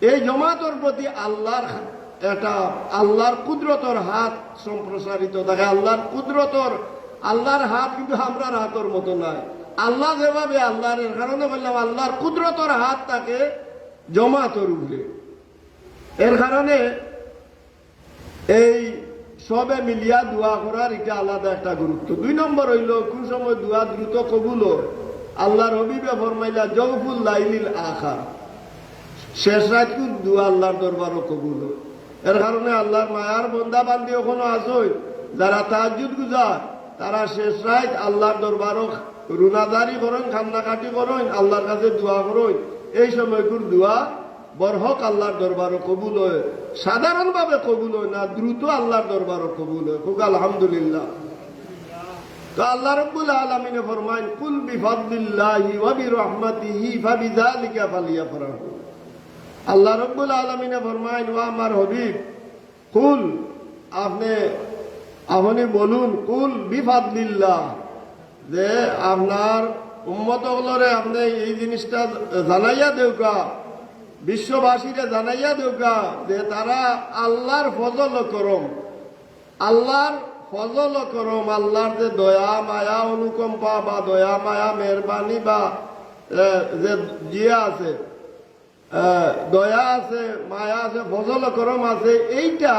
এই জমাতের প্রতি আল্লাহর কুদরতর হাত সম্প্রসারিত থাকে। আল্লাহর হাত কিন্তু আমরা হাতের মতো নাই। আল্লাহ যেভাবে আল্লাহর কারণে বললাম আল্লাহর কুদরতর হাত থাকে জমাতের উপরে। এর কারণে এই সবে মিলিয়া দোয়া করার এটা আলাদা একটা গুরুত্ব। 2 নম্বর হইল কোন সময় দোয়া দ্রুত কবুল হয়। আল্লাহর হবিবে ফরমাইলা জওফুল লাইলিল আখার, শেষ রাত দোয়া আল্লাহর দরবারও কবুল হয়। এর কারণে আল্লাহর মায়ার বন্দা বান্দি ওখানে আসই যারা তাহাজ্জুদ গুজার, তারা শেষ রাত আল্লাহর দরবারও রুনাদারি করেন, কান্নাকাটি করেন, আল্লাহর কাছে দোয়া করেন। এই সময়কুর দোয়া বরহক আল্লাহর দরবারও কবুল হয়। সাধারণভাবে কবুল হয় না, দ্রুত আল্লাহর দরবারও কবুল হয়। খুব আলহামদুলিল্লাহ। তো আল্লাহ রাব্বুল আলামিনে ফরমায় কুল বিফাদলিল্লাহি ওয়া বিরহমাতিহি ফাবিযালিকা ফালিয়াফরাহু। আল্লাহ রাব্বুল আলামিনে ফরমায় ও আমার হাবিব কুল, আপনি বলুন কুল বিফাদলিল্লাহ, যে আপনার উম্মতগুলোরে আপনি এই জিনিসটা জানাইয়া দেউকা, বিশ্ববাসীকে জানাইয়া দেউকা যে তারা আল্লাহর ফজল করম, আল্লাহর ফজল করম, আল্লাহর যে দয়া মায়া অনুকম্পা বা দয়া মায়া মেহরবানি বা যে জিয়া আছে, দয়া আছে, মায়া আছে, ফজল করম আছে, এইটা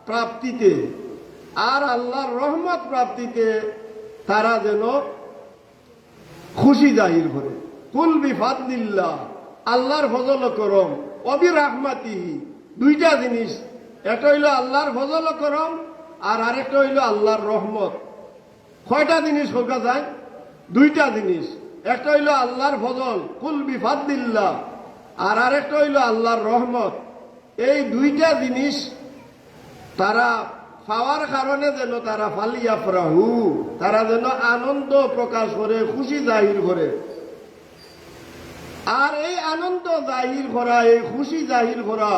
প্রাপ্তিতে আর আল্লাহর রহমত প্রাপ্তিতে তারা যেন খুশি জাহির করে। কুল বিফাদলিল্লাহ, আল্লাহর ফজল করম, অবি রাহমাতিহি, 2টা জিনিস। একটা হইল আল্লাহর ফজল করম আর আরেকটা হইল আল্লাহর রহমত। কয়টা জিনিস হোকা যায়? 2টা জিনিস। একটা হইল আল্লাহর ফজল কুল বিফাদলিল্লাহ, আর আরেকটা হইল আল্লাহর রহমত। এই 2টা জিনিস তারা পাওয়ার কারণে যেন তারা ফালিয়াফরাহু, তারা যেন আনন্দ প্রকাশ করে, খুশি জাহির করে। আর এই আনন্দ জাহির করা, এই খুশি জাহির করা,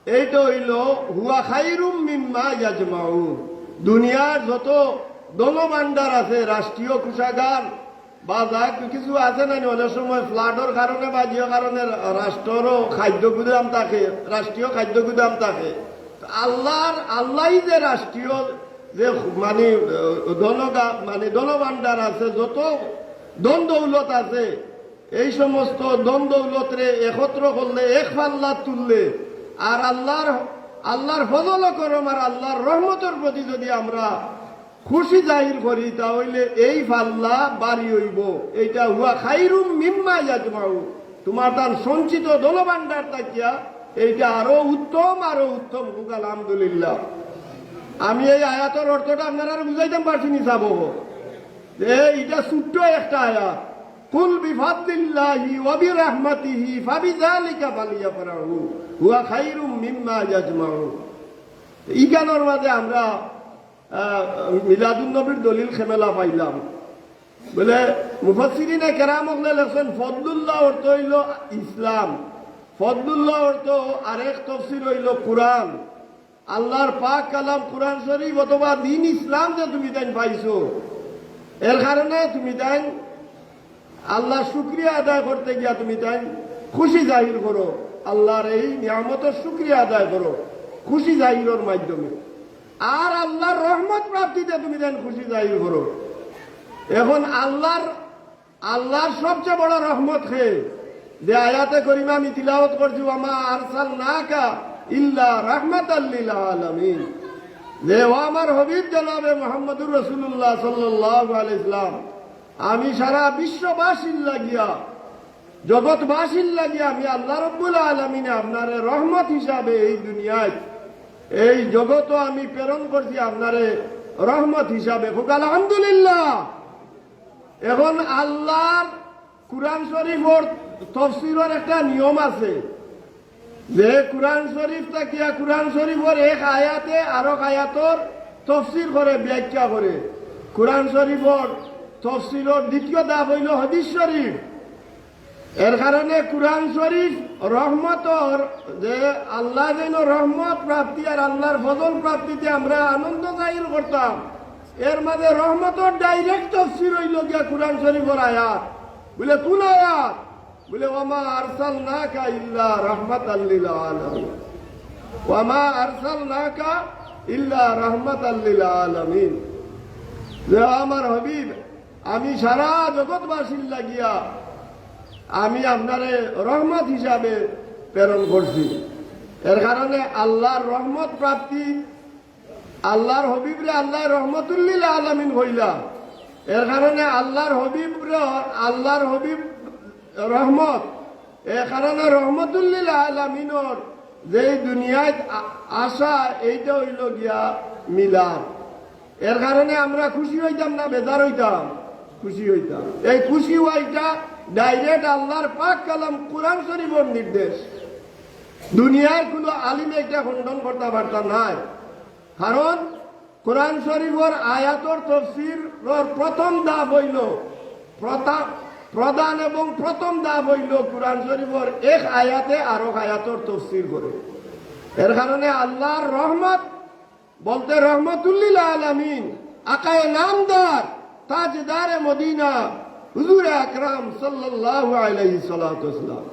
এইটা হইল হুয়া খাইরুম মিম্মা ইয়াজমাউন। দুনিয়ার যত ধনভাণ্ডার আছে, রাষ্ট্রীয় কোষাগার বা যা কিছু আছে না, অনেক সময় ফ্লাডের কারণে বা যে কারণে রাষ্ট্রেরও খাদ্য গুদাম থাকে, রাষ্ট্রীয় খাদ্য গুদাম থাকে। আল্লাহ যে রাষ্ট্রীয় যে ধনভাণ্ডার আছে, যত ধন দৌলত আছে, এই সমস্ত ধন দৌলতরে একত্র করলে, এক পাল্লা তুললে, আর আল্লাহর ফজল করম আর আল্লাহর রহমতের প্রতি যদি আমরা খুশি জাহির করি, তাহলে এই পাল্লা বাড়ি হইব। এইটা হুয়া খাইরুম মিম্মা ইয়াজমাউ, তোমার তার সঞ্চিত ধনভাণ্ডার থাকিয়া এইটা আরো উত্তম, আরো উত্তম। খুব আলহামদুলিল্লাহ। আমি এই আয়াতের অর্থটা আপনারা বুঝাইতে পারছি নি যাবো, এইটা ছোট্ট একটা আয়াত। কুল বিফাদলিল্লাহি ওয়া বিরহমাতিহি ফাবিযালিকা ফালিয়াফরাহু হুয়া খাইরুম মিম্মা ইয়াজমাউন। ইগানোর মাঝে আমরা মিলাদুন নবীর দলিল খেমেলা পাইলাম। বলে মুফাসসিরিনে কেরাম লেখছেন ফদলুল্লাহ অর্থ হইল ইসলাম, ফদলুল্লাহ অর্থ আরেক তফসির হইল কুরআন। আল্লাহর পাক কালাম কুরআন শরীফ অথবা দিন ইসলাম যে তুমি তাই পাইছো, এর কারণে তুমি তাই আল্লাহ শুকরিয়া আদায় করতে গিয়া তুমি তাই খুশি জাহির করো, আল্লাহর এই নিয়ামতের শুকরিয়া আদায় করো খুশি জাহিরের মাধ্যমে। আর আল্লাহর রহমত প্রাপ্তিতে তুমি তাই খুশি জাহির করো। এখন আল্লাহর সবচেয়ে বড় রহমত খেয়ে যে আয়াতে করিমা আমি তিলাওয়াত করছি, ওয়ামা আরসালনাকা ইল্লা রাহমাতাল লিল আলামিন, যে ও আমার হাবিব জনাবে মুহাম্মদুর রাসূলুল্লাহ সাল্লাল্লাহু আলাইহি ওয়াসাল্লাম, আমি সারা বিশ্ববাসীর লাগিয়া, জগৎবাসীর লাগিয়া আমি আল্লাহ রাব্বুল আলামিনে আপনারে রহমত হিসাবে এই দুনিয়ায়, এই জগৎ আমি প্রেরণ করছি আপনারে রহমত হিসাবে। খুব আলহামদুলিল্লাহ। এখন আল্লাহর কুরআন শরীফের তফসিরের একটা নিয়ম আছে। যে কুরআন শরীফ তাকিয়া কুরআন শরীফের এক আয়াতে আরো আয়াতর তফসির করে ব্যাখ্যা করে। কুরআন শরীফের তফসিরের দ্বিতীয় ধাপ হইল হাদিস শরীফ। এর কারণে কুরআন শরীফ রহমতর যে আল্লাহ যেন রহমত প্রাপ্তি আর আল্লাহর ফজল প্রাপ্তিতে আমরা আনন্দ জাহির করতাম, এর মাঝে রহমতর ডাইরেক্ট তফসির হইল গিয়া কুরআন শরীফের আয়াত। বলে কোন আয়াত? বলে ওয়ামা আরসালনাকা ইল্লা রাহমাতাল লিল আলামিন, ওয়ামা আরসালনাকা ইল্লা রাহমাতাল লিল আলামিন। যে আমার হাবিব, আমি সারা জগৎবাসীর লাগিয়া আমি আপনারে রহমত হিসাবে প্রেরণ করছি। এর কারণে আল্লাহর রহমত প্রাপ্তি, আল্লাহর হবিবরে আল্লাহ রহমতুল্লিল আলামিন হইলা। এর কারণে আল্লাহর হবিব রহমত, এ কারণে রহমতুল্লিল আলামিনর যে দুনিয়ায় আসা এইটা হইল গিয়া মিলাদ। এর কারণে আমরা খুশি হইতাম না বেজার হইতাম? খুশি হইতাম। এই খুশি হওয়াইটা ডাইরেক্ট আল্লাহর পাক কালাম কুরআন শরীফের নির্দেশ। দুনিয়ার কোনো আলিম এটা খণ্ডন করতে পারতাম নাই। কারণ কুরআন শরীফের আয়াতর তফসির প্রথম ধাপ হইল প্রধান এবং প্রথম ধাপ হইল কুরআন শরীফের এক আয়াতে আরো আয়াতর তফসির করে। এর কারণে আল্লাহর রহমত বলতে রহমতুল্লিল আলামিন, আকায়ে নামদার, তাজদারে মদিনা হুজুরে আকরাম সাল্লাল্লাহু আলাইহি সাল্লাতু ওয়াসাল্লাম।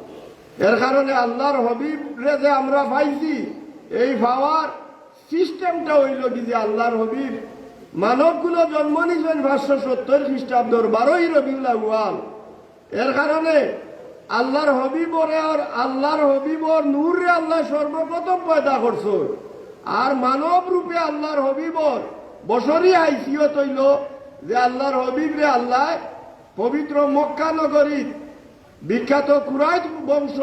এর কারণে আল্লাহর হাবিব রে যে আমরা পাইছি, এই পাওয়ার সিস্টেমটা হইল কি যে আল্লাহর হাবিব মানবগুলো জন্ম নিয়েছেন 570 খ্রিস্টাব্দর 12ই রবিউল আউয়াল। এর কারণে আল্লাহর হাবিবরে আর আল্লাহর হাবিবর নূরে আল্লাহ সর্বপ্রথম পয়দা করছে। আর মানব রূপে আল্লাহর হাবিবর বছরই হাইসিয়ত হইল যে আল্লাহর হাবিবরে আল্লাহ পবিত্র মক্কা নগরী বিখ্যাত কুরাইশ বংশ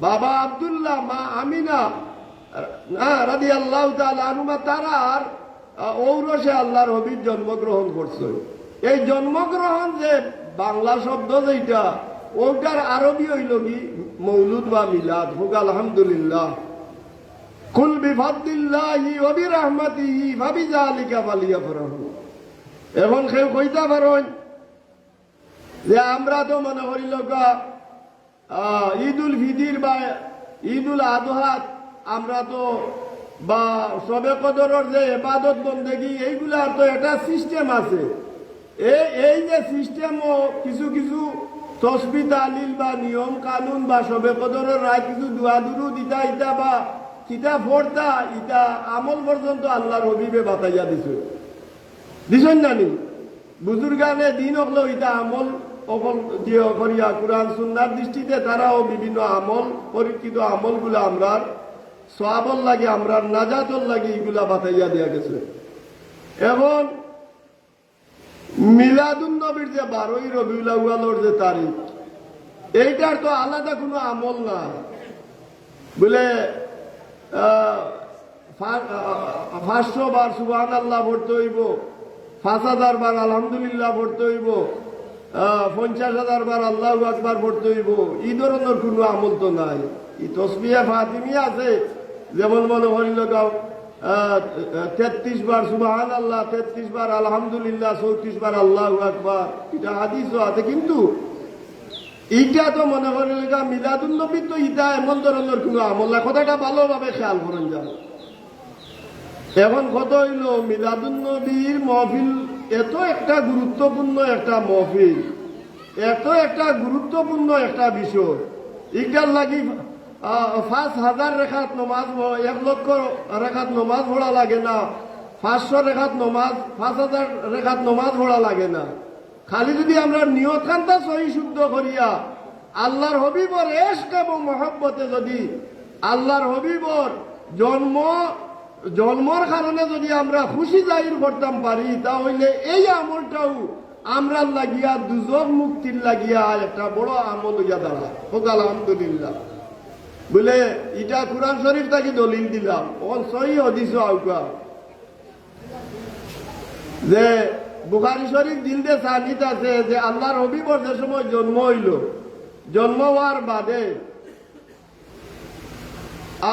বাবা আব্দুল্লাহ মা আমিনা রাদিয়াল্লাহু তাআলা আনহুমা তারার ঔরসে আল্লাহর হাবিব জন্মগ্রহণ করছে। এই জন্মগ্রহণ যে বাংলা শব্দ যেটা, ওটার আরবি হইল কি মৌলুদ বা মিলাদ। হোক আলহামদুলিল্লাহ। কুল বিফাদলিল্লাহি ওয়া বিরহমাতিহি ফাবিযালিকা ফালিয়াফরাহু। এখন কেউ কইতা পারেন যে আমরা তো মনে করিল ঈদুল ফিদির বা ঈদুল আদহাত আমরা তো বা সবে কদরের যে ইবাদত বন্দেগী এইগুলার তো একটা সিস্টেম আছে। এই যে সিস্টেমও কিছু কিছু তসবি তালিল বা নিয়ম কানুন বা সবে কদরের রায় কিছু দুয়াদুরু দিতা ইটা বা কিতা ফোরতা ইটা আমল পর্যন্ত আল্লাহর হবিবে বাতাইয়া দিছেন জানি। বুজুর্গানে দিন হলো ইটা আমল অকল দিয়ে করিয়া কুরআন সুন্নাহর দৃষ্টিতে তারাও বিভিন্ন আমল পরীক্ষিত আমলগুলো আমরা সওয়াবল লাগে, আমরা নাজাতর লাগে, এগুলা বাতাইয়া দেয়া গেছে। এখন মিলাদুন নবীর যে 12ই রবিউল আউয়ালের যে তারিখ, এইটার তো আলাদা কোনো আমল না। বলে 500 বার সুবহানাল্লাহ পড়তে হইব, 5000 বার আলহামদুলিল্লাহ পড়তে হইব, 50,000 বার আল্লাহু আকবার পড়তে হইব, এই ধরনের কোনো আমল তো নাই। এই তসবিহে ফাতিমিয়া আছে, যেমন মনে হইল 33 বার সুবহানাল্লাহ, 33 বার আলহামদুলিল্লাহ, 34 বার আল্লাহু আকবার, এটা হাদিসও আছে। কিন্তু এইটা তো মনে করিল মিলাদুন নবী তো ইটা এমন ধরনের কোনো আমল না। কথাটা ভালোভাবে খেয়াল করেন যান। এখন কত হইল মিলাদুন নবীর মহফিল এত একটা গুরুত্বপূর্ণ একটা মহফিল, এত একটা গুরুত্বপূর্ণ একটা বিষয়। এটার লাগি 5,000 রেখাত নমাজ, 1 লক্ষ রেখাত নমাজ পড়া লাগে না, 500 রেখাত নমাজ, 5,000 রেখাত নমাজ পড়া লাগে না। খালি যদি আমরা নিয়ত খান্তা সহি শুদ্ধ করিয়া আল্লাহর হবিবর ইশক এবং মহব্বতে যদি আল্লাহর হবিবর জন্মর কারণে যদি আমরা খুশি জাহির করতাম পারি, তাহলে এই আমলটাও আমরা লাগিয়া দুজক মুক্তির লাগিয়া একটা বড় আমল হইয়া দাঁড়ায়। হোক আলহামদুলিল্লাহ। বলে এটা কুরআন শরীফ তাকে দলিল দিলাম, ওখান সহি হাদিস আউকা যে বুখারী শরীফ দিলদে সানিত আছে যে আল্লাহর হবিবর যে সময় জন্ম হইল, জন্ম হওয়ার বাদে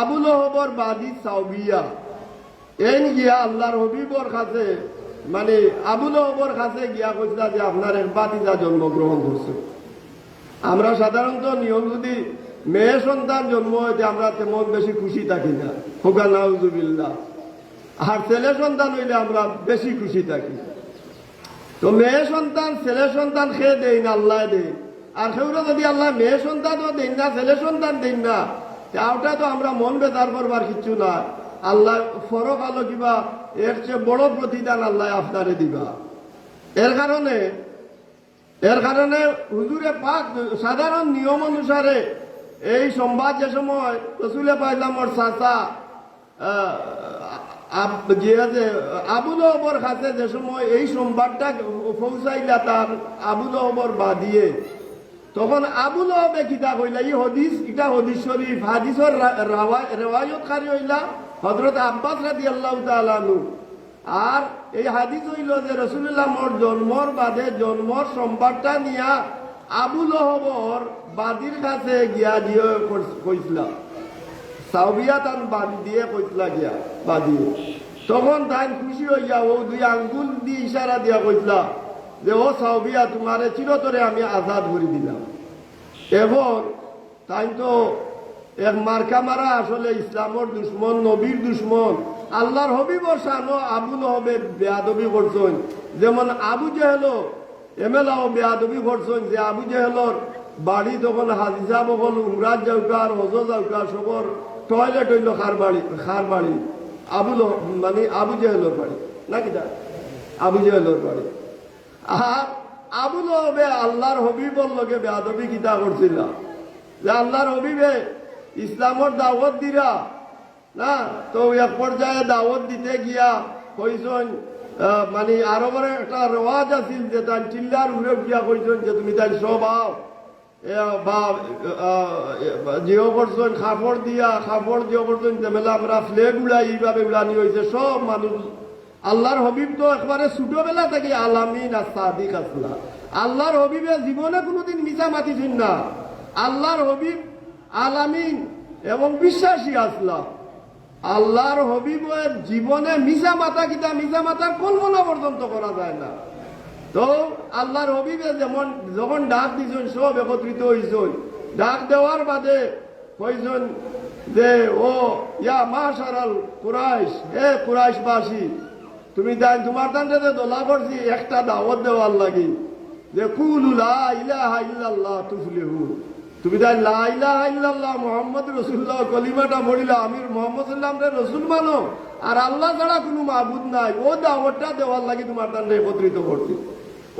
আবুল হবর বাদী সাউবিয়া এই গিয়া আল্লাহর হবিবর কাছে মানে আবুল হবর কাছে গিয়া কইলা যে আপনার এক বাতিজা জন্মগ্রহণ করছে। আমরা সাধারণত নিয়ম যদি মেয়ে সন্তান জন্ম হয়েছে আমরা তেমন বেশি খুশি থাকি না, হোকা নাউজুবিল্লাহ। আর ছেলে সন্তান হইলে আমরা বেশি খুশি থাকি। তো মেয়ে সন্তান ছেলে সন্তান খেয়ে দেই না, আল্লাহ দেয়। আর সেগুলো যদি আল্লাহ মেয়ে সন্তানও দেন না ছেলে সন্তান দেন না, ওটা তো আমরা মন বেজার করবার কিচ্ছু না। আল্লাহ ফরক আলো কিবা এর চেয়ে বড় প্রতিদান আল্লাহ আপনারে দিবা। এর কারণে হুজুরে পাক সাধারণ নিয়ম অনুসারে এই সংবাদ যে সময় রসুলে পাইলামর চাচা আবুল হবর কাছে যে সময় এই সংবাদটা পৌঁছাইলা তার আবুল হবর বাদিয়ে, তখন আবুল হবে কিতা কইলা ই হদিস ইটা হদিস শরীফ হাদিসর রেওয়ায়তকারী হইলা হযরত আব্বাস রাদিয়াল্লাহু তাআলা আনহু। আর এই হাদিস হইল যে রাসূলুল্লাহ মোর জন্মর বাদে জন্মর সংবাদটা নিয়া আবুল হবর বাদির কাছে গিয়া দিয়ে কইছিলাম, সাউবিয়া তান বাদি দিয়ে কইছিলা গিয়া বাদিয়ে। তখন তাই খুশি হইয়া ও দুই আঙ্গুল দিয়ে ইশারা দিয়া কইছিলা যে ও সাউবিয়া তোমারে চিরতরে আমি আজাদ করে দিলাম। এবং তাই তো এক মার্কা মারা আসলে ইসলামর দুশ্মন, নবীর দুশ্মন, আল্লাহর হবিবর শানো আবুল হবে বেয়াদবি করছেন। যেমন আবু জেহেল এমেলাও বেয়াদবি করছেন যে আবু জেহেলর বাড়ি তখন হাজিসা বকল উমরাজ যাউকার হজ যাউকার সবর টয়লেট হইল খার বাড়ি আবুল মানে আবু জেহেলর বাড়ি নাকি আবু জেহেলর বাড়ি। আর আবুল হবে আল্লাহর হবিবর লগে বেয়াদবি কিতা করছিল যে আল্লাহর হবিবে ইসলামর দাওয়াত দিরা না, তো এক পর্যায়ে দাওয়াত দিতে গিয়া কইছেন মানে আরবের একটা রেওয়াজ আছিল যে তাই চিল্লার উড়ে গিয়া কইছেন যে তুমি তাই সব আও বা জিও করছেন খাপড় জিও করছেন যেমেলা আমরা ফ্লেগ উড়াই এইভাবে উড়ানি হয়েছে সব মানুষ। আল্লাহর হবিব তো একবারে ছোটবেলা থেকে আলামিন আর সাদিক আসলা। আল্লাহর হবিবে জীবনে কোনোদিন মিছা মাতিছেন না। আল্লাহর হবিব আলামিন এবং বিশ্বাসী আসলা। আল্লাহর হবিবের জীবনে মিছা মাতা কিতা মিছা মাতার কল্পনা পর্যন্ত করা যায় না। তো আল্লাহর হবিবে যেমন যখন ডাক দিয়েছেন সব একত্রিত হয়েছেন। ডাক দেওয়ার বাদে কইছেন যে ও ইয়া মাশারাল কুরাইশ, হে কুরাইশবাসী, তুমি তাই তোমার তান্তে দোলা করছি একটা দাওয়াত দেওয়ার লাগি যে কুলু লা ইলাহা ইল্লাল্লাহ তুফলিহু। তুমি তাই লা ইলাহা ইল্লাল্লাহ মুহাম্মদ রাসূলুল্লাহ কলিমাটা পড়িলা, আমি মুহাম্মদ সাল্লাল্লাহু আলাইহি রাসূল মানো আর আল্লাহ ছাড়া কোনো মাবুদ নাই, ও দাওয়াতটা দেওয়ার লাগি তোমার তান্তে একত্রিত করছি।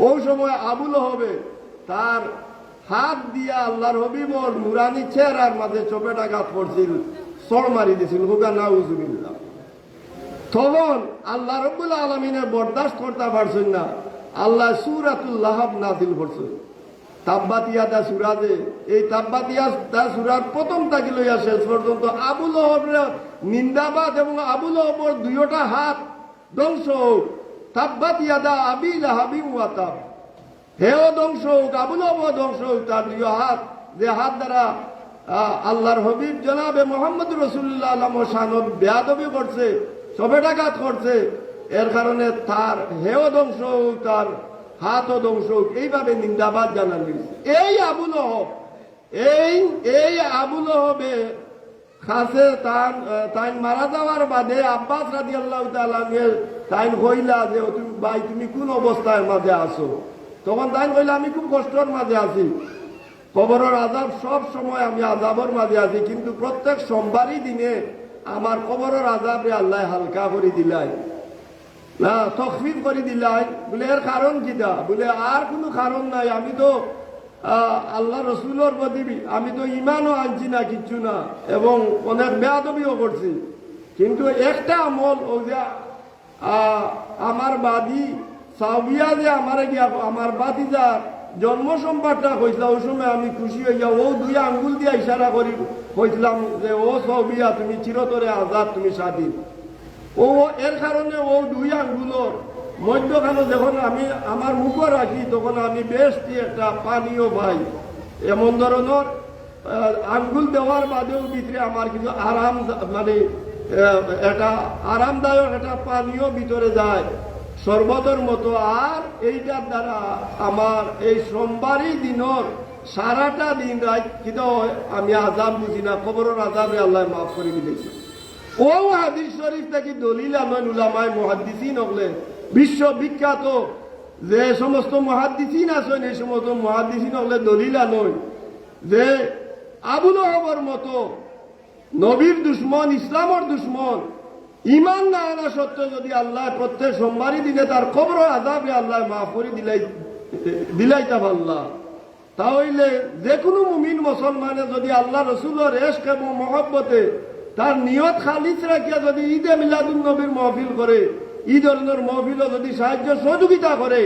ওই সময় আবুল হবে তার হাত দিয়া আল্লাহর হবিবর নুরানি চেহারার মাঝে চপেটাঘাত করছিল, চড় মারি দিয়েছিল, হুকা নাউজুবিল্লাহ। তখন আল্লাহ রাব্বুল আলামিনে বরদাস্ত করতে পারছেন না, আল্লাহ সূরাতুল লাহাব নাযিল করছেন। তাব্বাত ইয়াদা সূরা যে এই তাব্বাত ইয়াদা সূরার প্রথম থেকে লইয়া শেষ পর্যন্ত আবু লহবের নিন্দাবাদ এবং আবু লহবের দুইটা হাত ধ্বংস হোক। তাব্বাত ইয়াদা আবি লাহাবিন ওয়া তাব, হেও ধ্বংস হোক, আবু লহব ধ্বংস হোক, তার দুই হাত যে হাত দ্বারা আল্লাহর হবিব জনাবে মুহাম্মদ রাসূলুল্লাহ আলাইহিস সালাম বেয়াদবি করছে, চপেটাঘাত করছে, এর কারণে তার হেও ধ্বংস হোক, তার হাতও ধ্বংস হোক, এইভাবে নিন্দাবাদ জানান দিয়েছে। এই আবু লহব এই আবু লহবে খাসে তাই মারা যাওয়ার বাদে আব্বাস রাদিয়াল্লাহু তাআলা তাই কইলা যে তুমি ভাই তুমি কোন অবস্থার মাঝে আছো? তখন তাই কইলা আমি খুব কষ্টের মাঝে আছি, কবরের আযাব সব সময় আমি আযাবের মাঝে আছি, কিন্তু প্রত্যেক সোমবারই দিনে আমার কবরের আযাবে আল্লাহ হালকা করে দিলাই না, তখফিফ করে দিলাই। বলে এর কারণ কিটা? বলে আর কোনো কারণ নাই, আমি তো আল্লাহ রসুলের প্রতি আমি তো ইমানও আনছি না, কিচ্ছু না, এবং অনেক বেয়াদবিও করছি, কিন্তু একটা আমল ও যে আমার বাদী সাউবিয়া যে আমারে গিয়া আমার বাতিজার জন্ম সম্পাদটা কইছিল, ওই সময় আমি খুশি হইয়া ও দুই আঙ্গুল দিয়া ইশারা করি কইছিলাম যে ও সাউবিয়া তুমি চিরতরে আজাদ, তুমি স্বাধীন। ও এর কারণে ও দুই আঙ্গুলর মধ্যখানে যখন আমি আমার মুখে রাখি তখন আমি বেশ একটা পানীয় পাই, এমন ধরনের আঙ্গুল দেওয়ার বাদেও ভিতরে আমার কিছু আরাম মানে এটা আরামদায়ক একটা পানীয় ভিতরে যায় শরবতের মতো। আর এইটার দ্বারা আমার এই সোমবারই দিনের সারাটা দিন রাত কিন্তু আমি আজাব বুঝি না, খবরের আজাবে আল্লাহ মাফ করে দিয়েছে। ও হাদিস শরীফ থেকে দলিল আনয়ন উলামায়ে মুহাদ্দিসিন হলে বিশ্ববিখ্যাত যে সমস্ত মুহাদ্দিসিন আছেন এই সমস্ত মুহাদ্দিসিন হলে দলিল আনয় যে আবু লহবের মতো নবীর দুশ্মন, ইসলামের দুশ্মন, ইমান না আনা সত্ত্বেও যদি আল্লাহ প্রত্যেক সোমবারই দিনে তার কবর আযাবে আল্লাহ মাফ করে দিলাইতা আল্লাহ, তাহলে যে কোনো মুমিন মুসলমানে যদি আল্লাহ রসুলের ইশক এবং মহব্বতে তার নিয়ত খালিস রাখিয়া যদি ঈদে মিলাদুন নবীর মাহফিল করে, এই ধরনের মাহফিলও যদি সাহায্য সহযোগিতা করে,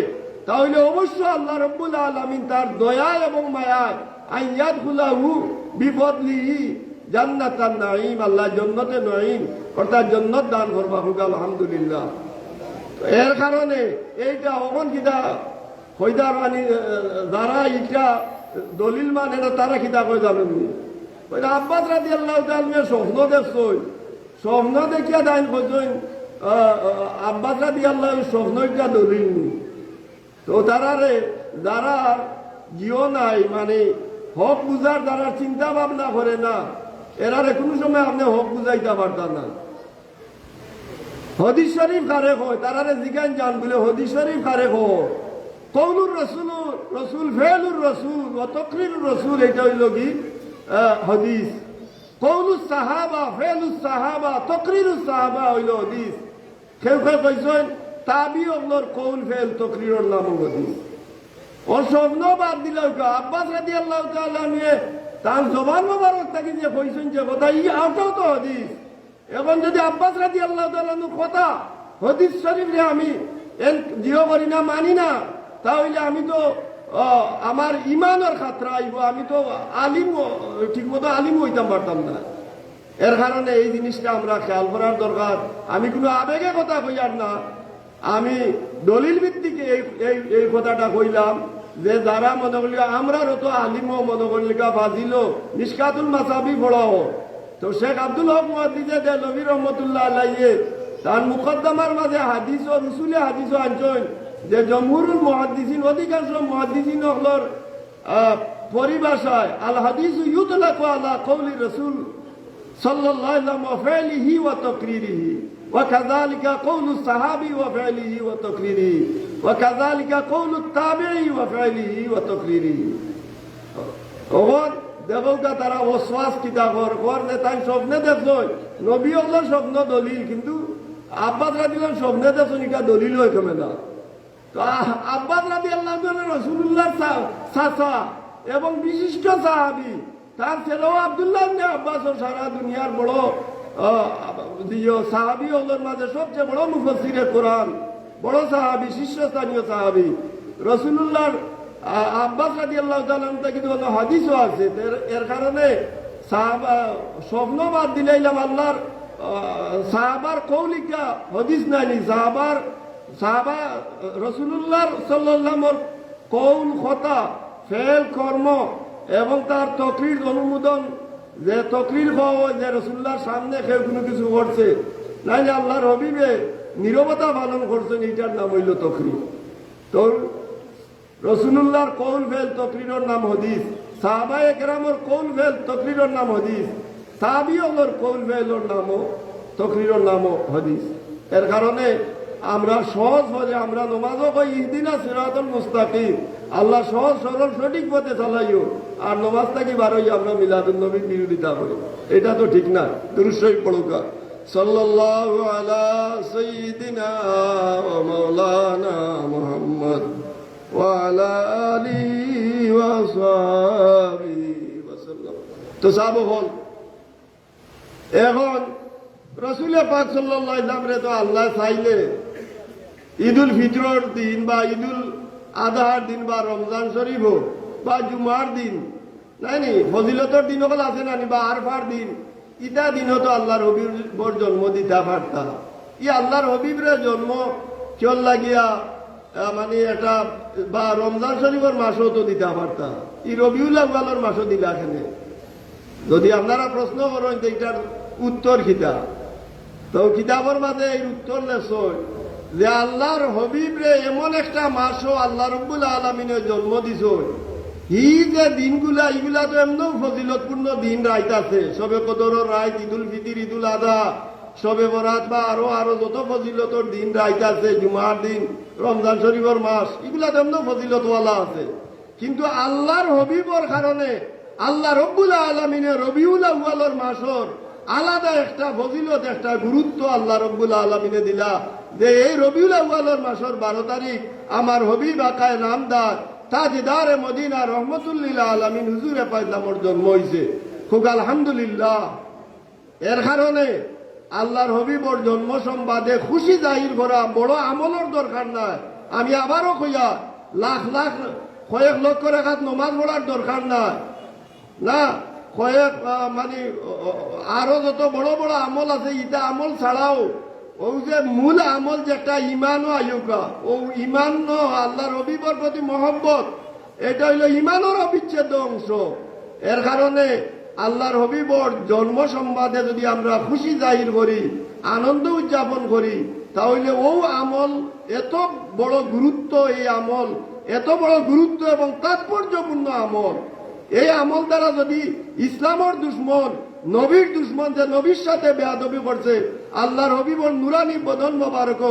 তাহলে অবশ্যই আল্লাহ রব্বুল আলামিন তার দয়া এবং মায়ায় আইয়াত খুলাহু বিফদলিহি জান্নাতান নাঈম, আল্লাহ জান্নাতে নাঈম অর্থাৎ জান্নাত দান করবা হোক আলহামদুলিল্লাহ। এর কারণে এইটা অমন কিতা হইদার মানে যারা ইটা দলিল মানে না তারা কিতা কই জানেননি, আব্বাস রাদিয়াল্লাহু তাআলা স্বপ্ন দেখছই, স্বপ্ন দেখিয়া দাইন কইছেন আব্বাস রাদিয়াল্লাহু স্বপ্নটা দলিল নি। তো তারারে যারা জিও নাই মানে হক বুঝার দ্বারা চিন্তা ভাবনা করে না, এরারে কোনো সময় আপনি হক বুঝাইতে পারতাম না। হাদিস শরীফ কারে কয় তারারে জিজ্ঞান জান বলে হাদিস শরীফ কারে কয় কওলুর রাসূল রাসূল ফেলুর রাসূল ওয়া তাকরিরুর রাসূল, এটা হইল কি হাদিস। কওলুস সাহাবা ফেলুস সাহাবা তাকরিরুস সাহাবা হইল হাদিস। কেউ কেউ কইছেন তাবিউর কওল ফেল তাকরিরুর নাম হাদিস। ও স্বপ্ন বাদ দিল আব্বাস রাদিয়াল্লাহু তাআলা নিয়ে তার জবান মোবারক থেকে যে কইছেন যে কথা ই আউটাও তো হাদিস। এখন যদি আব্বাস রাদিয়াল্লাহু তাআলা কথা হাদিস শরীফে আমি জিও করি না মানি না, তাহলে আমি তো আমার ইমানের খাতরা আইব, আমি তো আলিম ঠিক মতো আলিম হইতাম পারতাম না। এর কারণে এই জিনিসটা আমরা খেয়াল করার দরকার। আমি কোনো আবেগে কথা কইয়ার না, আমি দলিল ভিত্তিকে এই কথাটা কইলাম যে যারা মনে করলি আমরাও তো আলিম মনে করলিকা ফাজিল নিষ্কাতুল মাসাবি পড়াও। তো শেখ আব্দুল হক মুহাদ্দিস দেহলভী রহমতুল্লাহ আলাইহি তার মুকদ্দমার মাঝে হাদিস ও রসুলে হাদিস আনছেন যে জমহুরুল মুহাদ্দিসিন অধিকাংশ মুহাদ্দিসিন হলর পরিভাষায় আল হাদিস ইউতলাকু আলা কওলি রাসূল সাল্লাল্লাহু আলাইহি ওয়া ফাইলিহি ওয়া তাকরিরিহি ওয়া কাযালিকা কওলু সাহাবী ওয়া ফাইলিহি ওয়া তাকরিরিহি ওয়া কাযালিকা কওলু তাবিঈ ওয়া ফাইলিহি ওয়া তাকরিরিহি। ওর দেবকা তারা ওয়াসওয়াস কিতা কর নে তাই স্বপ্নে দেখছই নবী হলো স্বপ্ন দলিল, কিন্তু আব্বাস রাদিয়াল্লাহু স্বপ্নে দেখছই এটা দলিল হয় কেমন না। তো আব্বাস রাদিয়াল্লাহু তাআলা রাসূলুল্লাহর চাচা এবং বিশিষ্ট সাহাবী, তার ছেলেও আব্দুল্লাহ ইবনে আব্বাস সারা দুনিয়ার বড় সাহাবী হলোর মাঝে সবচেয়ে বড় মুফাসসিরে কোরআন, বড় সাহাবী, শীর্ষস্থানীয় সাহাবী রাসূলুল্লাহর আব্বাস রাদিয়াল্লাহু তাআলা কিন্তু হাদিসও আছে। এর কারণে সাহাবা স্বপ্ন বাদ দিলাইলাম আল্লাহর সাহাবার কৌলিকা হাদিস নাইনি, সাহাবা রাসূলুল্লাহ সাল্লাল্লাহু আলাইহি ওয়াসাল্লামের কৌল কথা ফেল কর্ম এবং তার তকরির অনুমোদন, যে তকরির হওয়া যে রাসূলুল্লাহর সামনে কেউ কোনো কিছু করছে নাইলে আল্লাহর হাবিবে নীরবতা পালন করছেন, এটার নাম হইল তকরির। তো রাসূলুল্লাহর কৌল ফেল তকরিরের নাম হাদিস, সাহাবায়ে কেরামের কৌল ফেল তকরিরের নাম হাদিস, তাবিঈদের কৌল ফেলের নামও তকরিরের নামও হাদিস। এর কারণে আমরা সহজ ভাবে আমরা নমাজও কই ইহদিনা সিরাতাল মুস্তাকিম, আল্লাহ সহজ সরল সঠিক পথে চালাইও, আর নমাজ থাকি বারোই আমরা মিলাদুন নবীর বিরোধিতা করি, এটা তো ঠিক না। দুরূদ শরীফ পড়ুকা সাল্লাল্লাহু আলা সাইয়্যিদিনা ওয়া মাওলানা মুহাম্মদ ওয়া আলা আলিহি ওয়া সাহবিহি ওয়া সাল্লাম। তো সাহাবা বল এখন রাসূল পাক সাল্লাল্লাহু আলাইহি ওয়াসাল্লাম তো আল্লাহ চাইলে ঈদুল ফিতরের দিন বা ঈদুল আজহার দিন বা রমজান শরীফ হোক বা জুমার দিন নাইনি ফজিলতর দিন হল আছে নানি বা আরফার দিন, ইটা দিনও তো আল্লাহর হবিবর জন্ম দিতে পারতা। ই আল্লাহর হবিবরে জন্ম চল লাগিয়া মানে এটা বা রমজান শরীফের মাসও তো দিতে পারতা, ই রবিউল আউয়ালের মাসও দিলা এখানে। যদি আপনারা প্রশ্ন করেন যে এটার উত্তর কিতা, তো কিতাবর মাঝে এই উত্তর লেখছেন যে আল্লাহর হবিব রে এমন একটা মাসও আল্লাহ রব্বুল আলমিনের জন্ম দিছেন, ই যে দিনগুলা এগুলা তো এমনও ফজিলতপূর্ণ দিন রাইত আছে, সবে কদরের রাইত, ঈদুল ফিতির, ঈদুল আদহা, সবে বরাত বা আরো যত ফজিলতর দিন রাইত আছে, জুমার দিন, রমজান শরীফের মাস, এগুলা তো এমনও ফজিলতওয়ালা আছে। কিন্তু আল্লাহর হবিবর কারণে আল্লাহ রব্বুল আলমিনের রবিউল আউয়ালের মাসর আলাদা একটা ফজিলত, একটা গুরুত্ব আল্লাহ রব্বুল আলমিনে দিলা, যে এই রবিউল আউয়ালের মাসর 12 তারিখ আমার হবিব আকায় নামদার তাজদারে মদিনা রহমতুল্লিল আলমিন হুজুরে পাইজলামর জন্ম হয়েছে। খুব আলহামদুলিল্লাহ। এর কারণে আল্লাহর হবিবর জন্ম সংবাদে খুশি জাহির করা বড় আমলের দরকার নাই। আমি আবারও কইয়া লাখ লাখ কয়েক লক্ষ রেখাত নমাজ পড়ার দরকার নাই, না কয়েক মানে আরো যত বড় বড় আমল আছে, ইটা আমল ছাড়াও ও যে মূল আমল যে একটা ইমানও আয়ুকা, ও ইমান আল্লাহর হবিবর প্রতি মহব্বত, এটা হইল ইমানের অবিচ্ছেদ্য অংশ। এর কারণে আল্লাহর হবিবর জন্ম সংবাদে যদি আমরা খুশি জাহির করি, আনন্দ উদযাপন করি, তাহলে ও আমল এত বড় গুরুত্ব, এই আমল এত বড় গুরুত্ব এবং তাৎপর্যপূর্ণ আমল। এই আমল দ্বারা যদি ইসলামের দুশ্মন, নবীর দুশ্মন, যে নবীর সাথে বেয়াদবি করছে, আল্লাহর হবিবর নুরানি বদন মোবারক,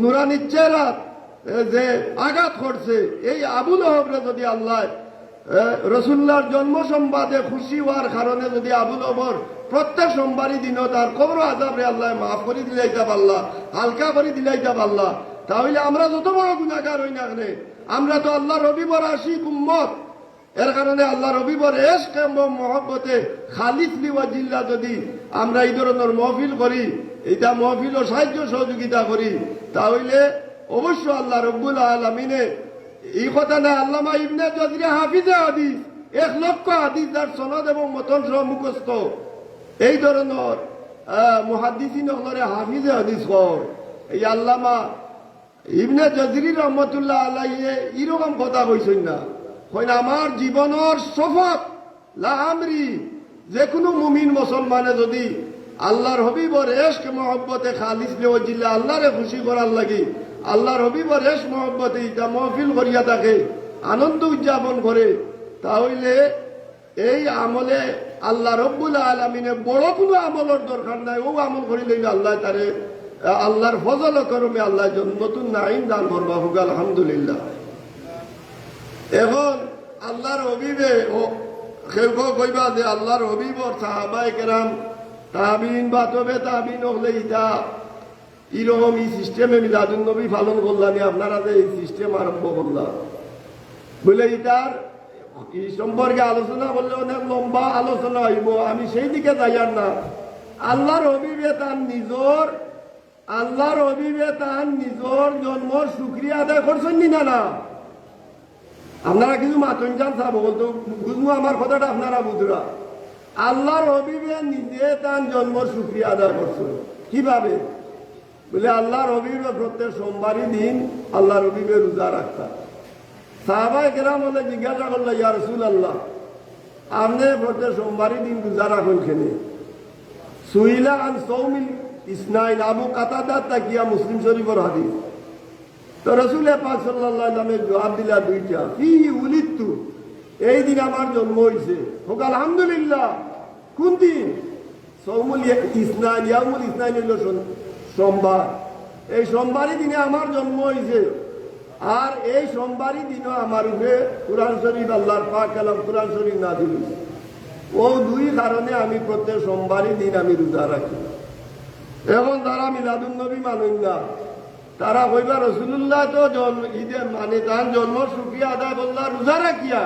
নুরানি চেহারা যে আঘাত করছে, এই আবুল হবরে যদি আল্লাহ রসুল্লাহর জন্ম সংবাদে খুশি হওয়ার কারণে যদি আবুল হবর প্রত্যেক সোমবারই দিনও তার কবর আযাবরে আল্লাহ মাফ করে দিলাইতে পারলা, হালকা করে দিলাইতে পারলা, তাহলে আমরা যত বড় গুনাহগার হই না কেন, আমরা তো আল্লাহর হবিবর আশিক উম্মত। এর কারণে আল্লাহ রবিবর এশক এবং মহব্বতে খালিস লিওয়াজিল্লাহ যদি আমরা এই ধরনের মহফিল করি, এটা মহফিল ও সাহায্য সহযোগিতা করি, তাহলে অবশ্য আল্লাহ রব্বুল আলমিনে এই কথা না। আল্লামা ইবনে জজরি হাফিজে হাদিস, 1 লক্ষ হাদিস যার সনদ এবং মতন সহ মুখস্থ, এই ধরনের মুহাদ্দিসিন হলরে হাফিজে হাদিস কর। এই আল্লামা ইবনে জজরি রহমতুল্লাহ আলাইহি এরকম কথা কইছেন না, কইন আমার জীবনের শপথ লাহামরি, যে কোনো মুমিন মুসলমানে যদি আল্লাহর হবিবর এশক মহব্বতে খালিস লিওয়াজিল্লাহ আল্লাহরে খুশি করার লাগি আল্লাহর হবিবর এশক মহব্বতে এটা মহফিল করিয়া থাকে, আনন্দ উদযাপন করে, তাহলে এই আমলে আল্লাহ রব্বুল আলমিনে বড় কোনো আমলের দরকার নাই। ও আমল করিলে আল্লাহ তারে আল্লাহর ফজল করমে আল্লাহ নতুন নাইম দান করবা। হোক আলহামদুলিল্লাহ। এখন আল্লাহর হবিবে কেউ কেউ কইবা যে আল্লাহর হবিবর সাহাবায়ে কেরাম, তাবিন বা তবে তাবিন হলে ইটা এরকম এই সিস্টেমে মিলাদুন নবী পালন করলানি, আপনারা যে এই সিস্টেম আরম্ভ করলাম বলে এটার এই সম্পর্কে আলোচনা করলে অনেক লম্বা আলোচনা হইব, আমি সেই দিকে যাইয়ার না। আল্লাহর হবিবে তার নিজর জন্মর শুকরিয়া আদায় করছেন না না? আপনারা কিছু মাতন চান চাবো বলতো বুঝবো আমার কথাটা, আপনারা বুঝরা। আল্লাহর হবিবে নিজে তার জন্মর শুকরিয়া আদায় করছেন কিভাবে? বলে আল্লাহর হবিবে প্রত্যেক সোমবারই দিন আল্লাহর হবিবে রোজা রাখতা। সাহাবায়ে কেরাম বলে জিজ্ঞাসা করলো, ইয়া রাসূলুল্লাহ, আপনি প্রত্যেক সোমবারই দিন রোজা রাখেন কেনে? সুইলা আন সৌমিল ইসনাইন, আবু কাতাদা তাকিয়া, মুসলিম শরীফের হাদিস। তো রাসূল পাক সাল্লাল্লাহু আলাইহি ওয়াসাল্লামের জবাব দিলা দুইটা, ফি উলিদতু, এই দিন আমার জন্ম হইছে। হোক আলহামদুলিল্লাহ। কোন দিন? সৌমুল ইসনাইন, ইয়াউমুল ইসনাইন হইল সোমবার। এই সোমবারই দিনে আমার জন্ম হইছে, আর এই সোমবারই দিনও আমার উপরে কুরআন শরীফ আল্লাহর পাক কালাম কুরআন শরীফ নাযিল হইছে। ও দুই কারণে আমি প্রত্যেক সোমবারই দিন আমি রোজা রাখি। এখন যারা মিলাদুন নবী মানুন না, তারা কইবা রাসূলুল্লাহ তো ঈদে মানে তার জন্ম শুকরিয়া আদায় করলা রোজা রাখিয়া,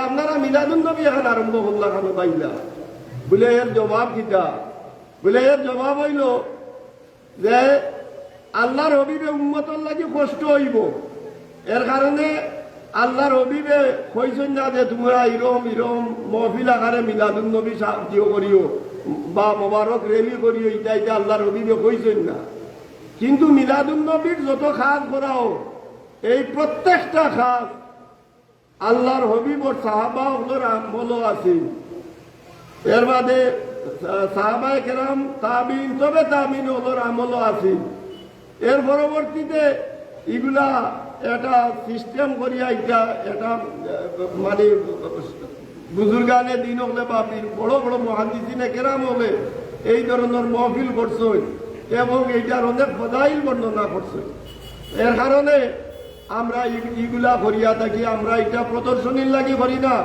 আপনারা মিলাদুন নবী এখন আরম্ভ করলা কেন পাইলা? বলে এর জবাব কিটা? বলে এর জবাব হইল যে আল্লাহর হবিবে উম্মতর লাগি কষ্ট হইব, এর কারণে আল্লাহর হবিবে কইছেন না যে তোমরা ইরম মহফিল আকারে মিলাদুন নবী সাহায্য করিও বা মোবারক রেলি করিও, এটা আল্লাহর হবিবে কইছেন না। কিন্তু মিলাদুন নবীর যত খাস করাও, এই প্রত্যেকটা খাস আল্লাহর হবিবর সাহাবা আমল আছে। এর বাদে সাহাবায়ে কেরাম তাবিন, তবে তাবিন ওদের আমলও আছে। এর পরবর্তীতে এগুলা এটা সিস্টেম করিয়া এটা মানে বুজুর্গানে দিন হলে বা বড় বড় মহাদিসিনে কেরাম হলে এই ধরনের মহফিল করছেন এবং এইটার অনেক ফজাইল বর্ণনা করছেন। এর কারণে আমরা ইগুলা করিয়া থাকি, আমরা এটা প্রদর্শনীর লাগি করি না।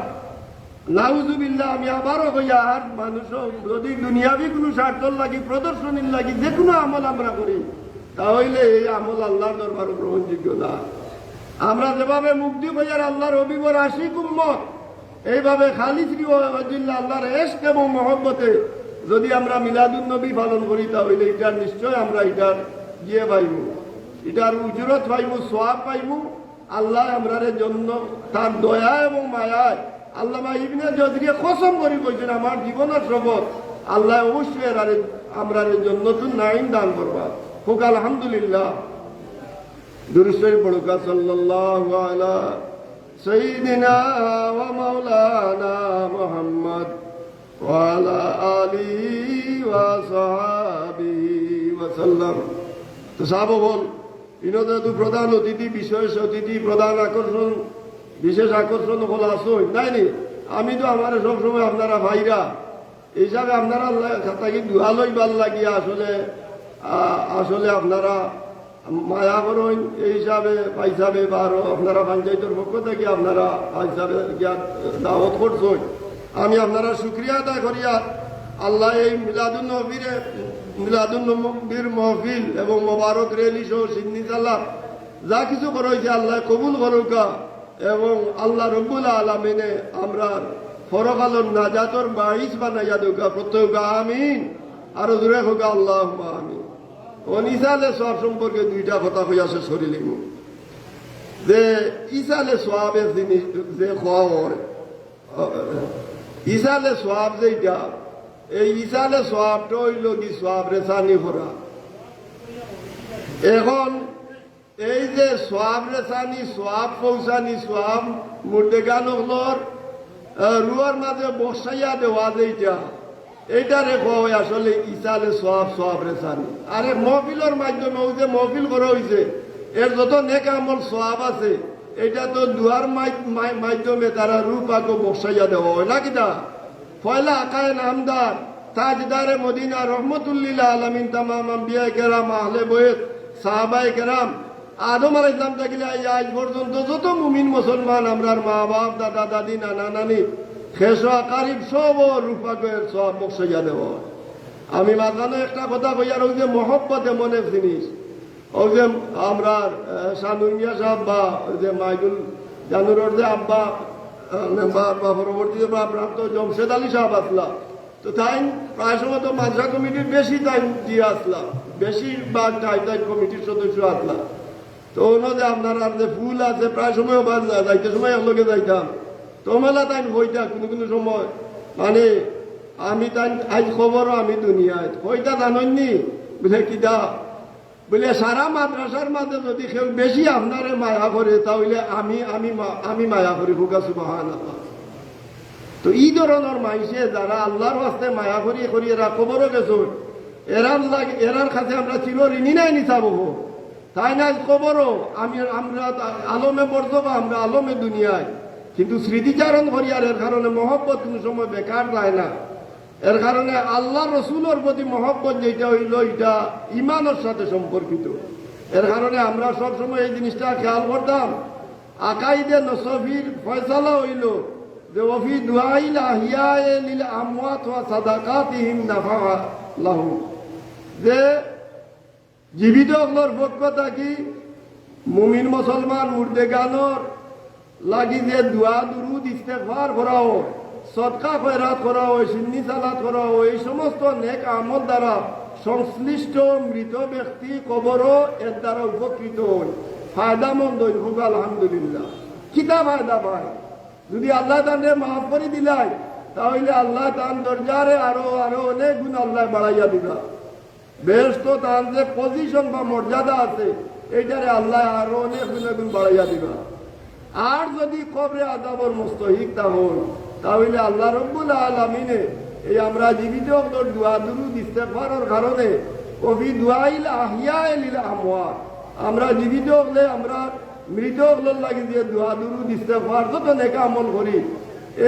নাউজুবিল্লাহ, আমি আবারও হইয়া আর মানুষ যদি দুনিয়াবি কোনো স্বার্থর লাগি প্রদর্শনীর লাগি যে কোনো আমল আমরা করি, তাহলে এই আমল আল্লাহর দরবারে গ্রহণযোগ্য না। আমরা যেভাবে মুক্তি হইয়ার আল্লাহর অবিবর আশিক উম্মত, এইভাবে খালিসি আল্লাহর এশক এবং মহব্বতে যদি আমরা মিলাদুন নবী পালন করি, তাহলে এটার নিশ্চয় আমরা এটার গিয়ে পাইব, এটার উজরত পাইব, সোয়াব পাইব। আল্লাহ আমরার জন্য তার দয়া এবং মায়ায় আল্লামা ইবনে জজরিয়া কসম করে কইছেন, আমার জীবনের শপথ, আল্লাহ অবশ্যই আমরার জন্য তুন নাইম দান করবা। হোক আলহামদুলিল্লাহ। দুরূদ শরীফ পড়ুকা সাল্লাল্লাহু আলা সাইয়্যিদিনা ওয়া মাওলানা মুহাম্মদ ওয়া আলা আলিহি ওয়া সাহবিহি ওয়া সাল্লাম। তো সাহাবা বল ইনোদে তো প্রধান অতিথি, বিশেষ অতিথি, প্রধান আকর্ষণ, বিশেষ আকর্ষণ হল আসুন নাই নি। আমি তো আমার সবসময় আপনারা ভাইরা এইসবে আপনারা থাকি দুয়ালই ভাল লাগিয়া আসলে আপনারা মায়া করেন এই হিসাবে পাইসাবে বা আরো আপনারা পঞ্চায়েতের পক্ষ থেকে আপনারা পাইসাবে দাওয়াত করছেন। আমি আপনারা শুক্রিয়া আদায় করিয়া আল্লাহ এই মিলাদুন নবীর মহফিল এবং মোবারক রেলি সহ সিন্নি সালাত যা কিছু করেছে আল্লাহ কবুল করুকা এবং আল্লাহ রব্বুল আলামিনে আমরা পরকালের নাজাতর বাঈস বানাইয়া দেউকা প্রত্যেক আমিন। আরো জোরে হোক আল্লাহ আমিন। ইসালে সোয়াব সম্পর্কে দুইটা কথা হইয়া শেষ করিলিম যে ইসালে সোয়াবের জিনিস যে খাওয়া হয়, ইসালে সোয়াব যেটা, এই ইসালে সোয়াবটা হইল কি সোয়াব রেসানি করা। এখন এই যে সোয়াব রেসানি, সোয়াব পৌঁছানি, সোয়াব মুর্দেগানর রুয়ার মাঝে বসাইয়া দেওয়া যেটা, এইটা রেখা হয় আসলে ইসালে সোয়াব রেসানি। আরে মহফিলের মাধ্যমে ওই যে মহফিল করা হয়েছে এর যত নেক আমল সোয়াব আছে, এটা তো দুয়ার মাধ্যমে তারা রূপাকে বসাইয়া দেওয়া হয় না কিনা। পয়লা আকায় নামদার তাজদারে মদিনা রহমতুল্লিল আলমিন তামাম আম্বিয়ায়ে কেরাম, আহলে বয়ত, সাহাবায়ে কেরাম, আদম আলাইহিস সালাম থেকে আজ পর্যন্ত যত মুমিন মুসলমান আমরার মা বাপ, দাদা দাদি, নানা নানি, খেসা কারিব সব রূপাকের সব বসাইয়া দেওয়া হয়। আমি মাঝখানে একটা কথা কইয়ার, ওই যে মহব্বত এমনের জিনিস, ওই যে আমরা শানুমিয়া সাহেব বা ওই যে মাইদুল জানুরের যে আব্বা মেম্বার বা পরবর্তীতে প্রাপ্ত জমশেদ আলী সাহেব আসলা, তো তাই প্রায় সময় তো মাদ্রাসা কমিটির বেশি টাইম দিয়ে আসলাম, বেশিরভাগ টাইম কমিটির সদস্য আসলাম। তো যে আপনার যে ফুল আছে প্রায় সময় যাইতে সময় একলগে যাইতাম, তো মেলা তাই হইতা কোনো সময় মানে আমি তাই আজ খবরও আমি দুনিয়ায় হইতা জাননি বুঝলে কিতা বলে সারা মাদ্রাসার মাঝে যদি কেউ বেশি আপনারে মায়া করে তাহলে আমি মায়া করি হুকা সুবহানাল্লাহ। তো এই ধরনের মানুষে যারা আল্লাহর হস্তে মায়া করি এরা খবরও গেছ, এরার কাছে আমরা চির ঋণী নাই নিচাব তাই না খবরও আমরা আলমে বর্জব, আমরা আলমে দুনিয়ায়, কিন্তু স্মৃতিচারণ করি আর এর কারণে মহব্বত কোনো সময় বেকার যায় না। এর কারণে আল্লাহ রসুলের প্রতি মহব্বত যেটা হইল এটা ইমানের সাথে সম্পর্কিত। এর কারণে আমরা সবসময় এই জিনিসটা খেয়াল করতাম। আকাইদে নসফির ফয়সালা হইল যে ওফি দুআইল আহিয়ায়ে লিল আমওয়াত ওয়া সাদাকাতিহিম নাফা লাহুম, যে জীবিত হলোর পক্ষ থাকি মুমিন মুসলমান মুর্দেগানর লাগি যে দোয়া দুরুদ ইস্তেগফার করা হয়, সদকা খয়রাত করা হয়, সিন্নি সালাত করা হয়, এই সমস্ত নেক আমল দ্বারা সংশ্লিষ্ট মৃত ব্যক্তি কবরও এর দ্বারা উপকৃত হয়, ফায়দামন্দ হইল। খুব আলহামদুলিল্লাহ। কিতা ফায়দা পায় যদি আল্লাহ তানরে মাফ করে দিলাই, তাহলে আল্লাহ তান দরজারে আরো অনেক গুণ আল্লাহ বাড়াইয়া দিবা। বেহেশত তার যে পজিশন বা মর্যাদা আছে এইটারে আল্লাহ আরো অনেক গুণ বাড়াইয়া দিবা। আর যদি কবরে আযাবের মুস্তাহিক তা হন, তাহলে আল্লাহ রব্বুল আলামিনে এই আমরা জীবিত হকলর দোয়া দুরুদ ইস্তেগফারের কারণে কবি দুআইল আহিয়া লিল আমওয়াত আমরা জীবিত হলে আমরা মৃত হকলর লাগি দিয়ে দোয়া দুরুদ ইস্তেগফার যত নেক আমল করি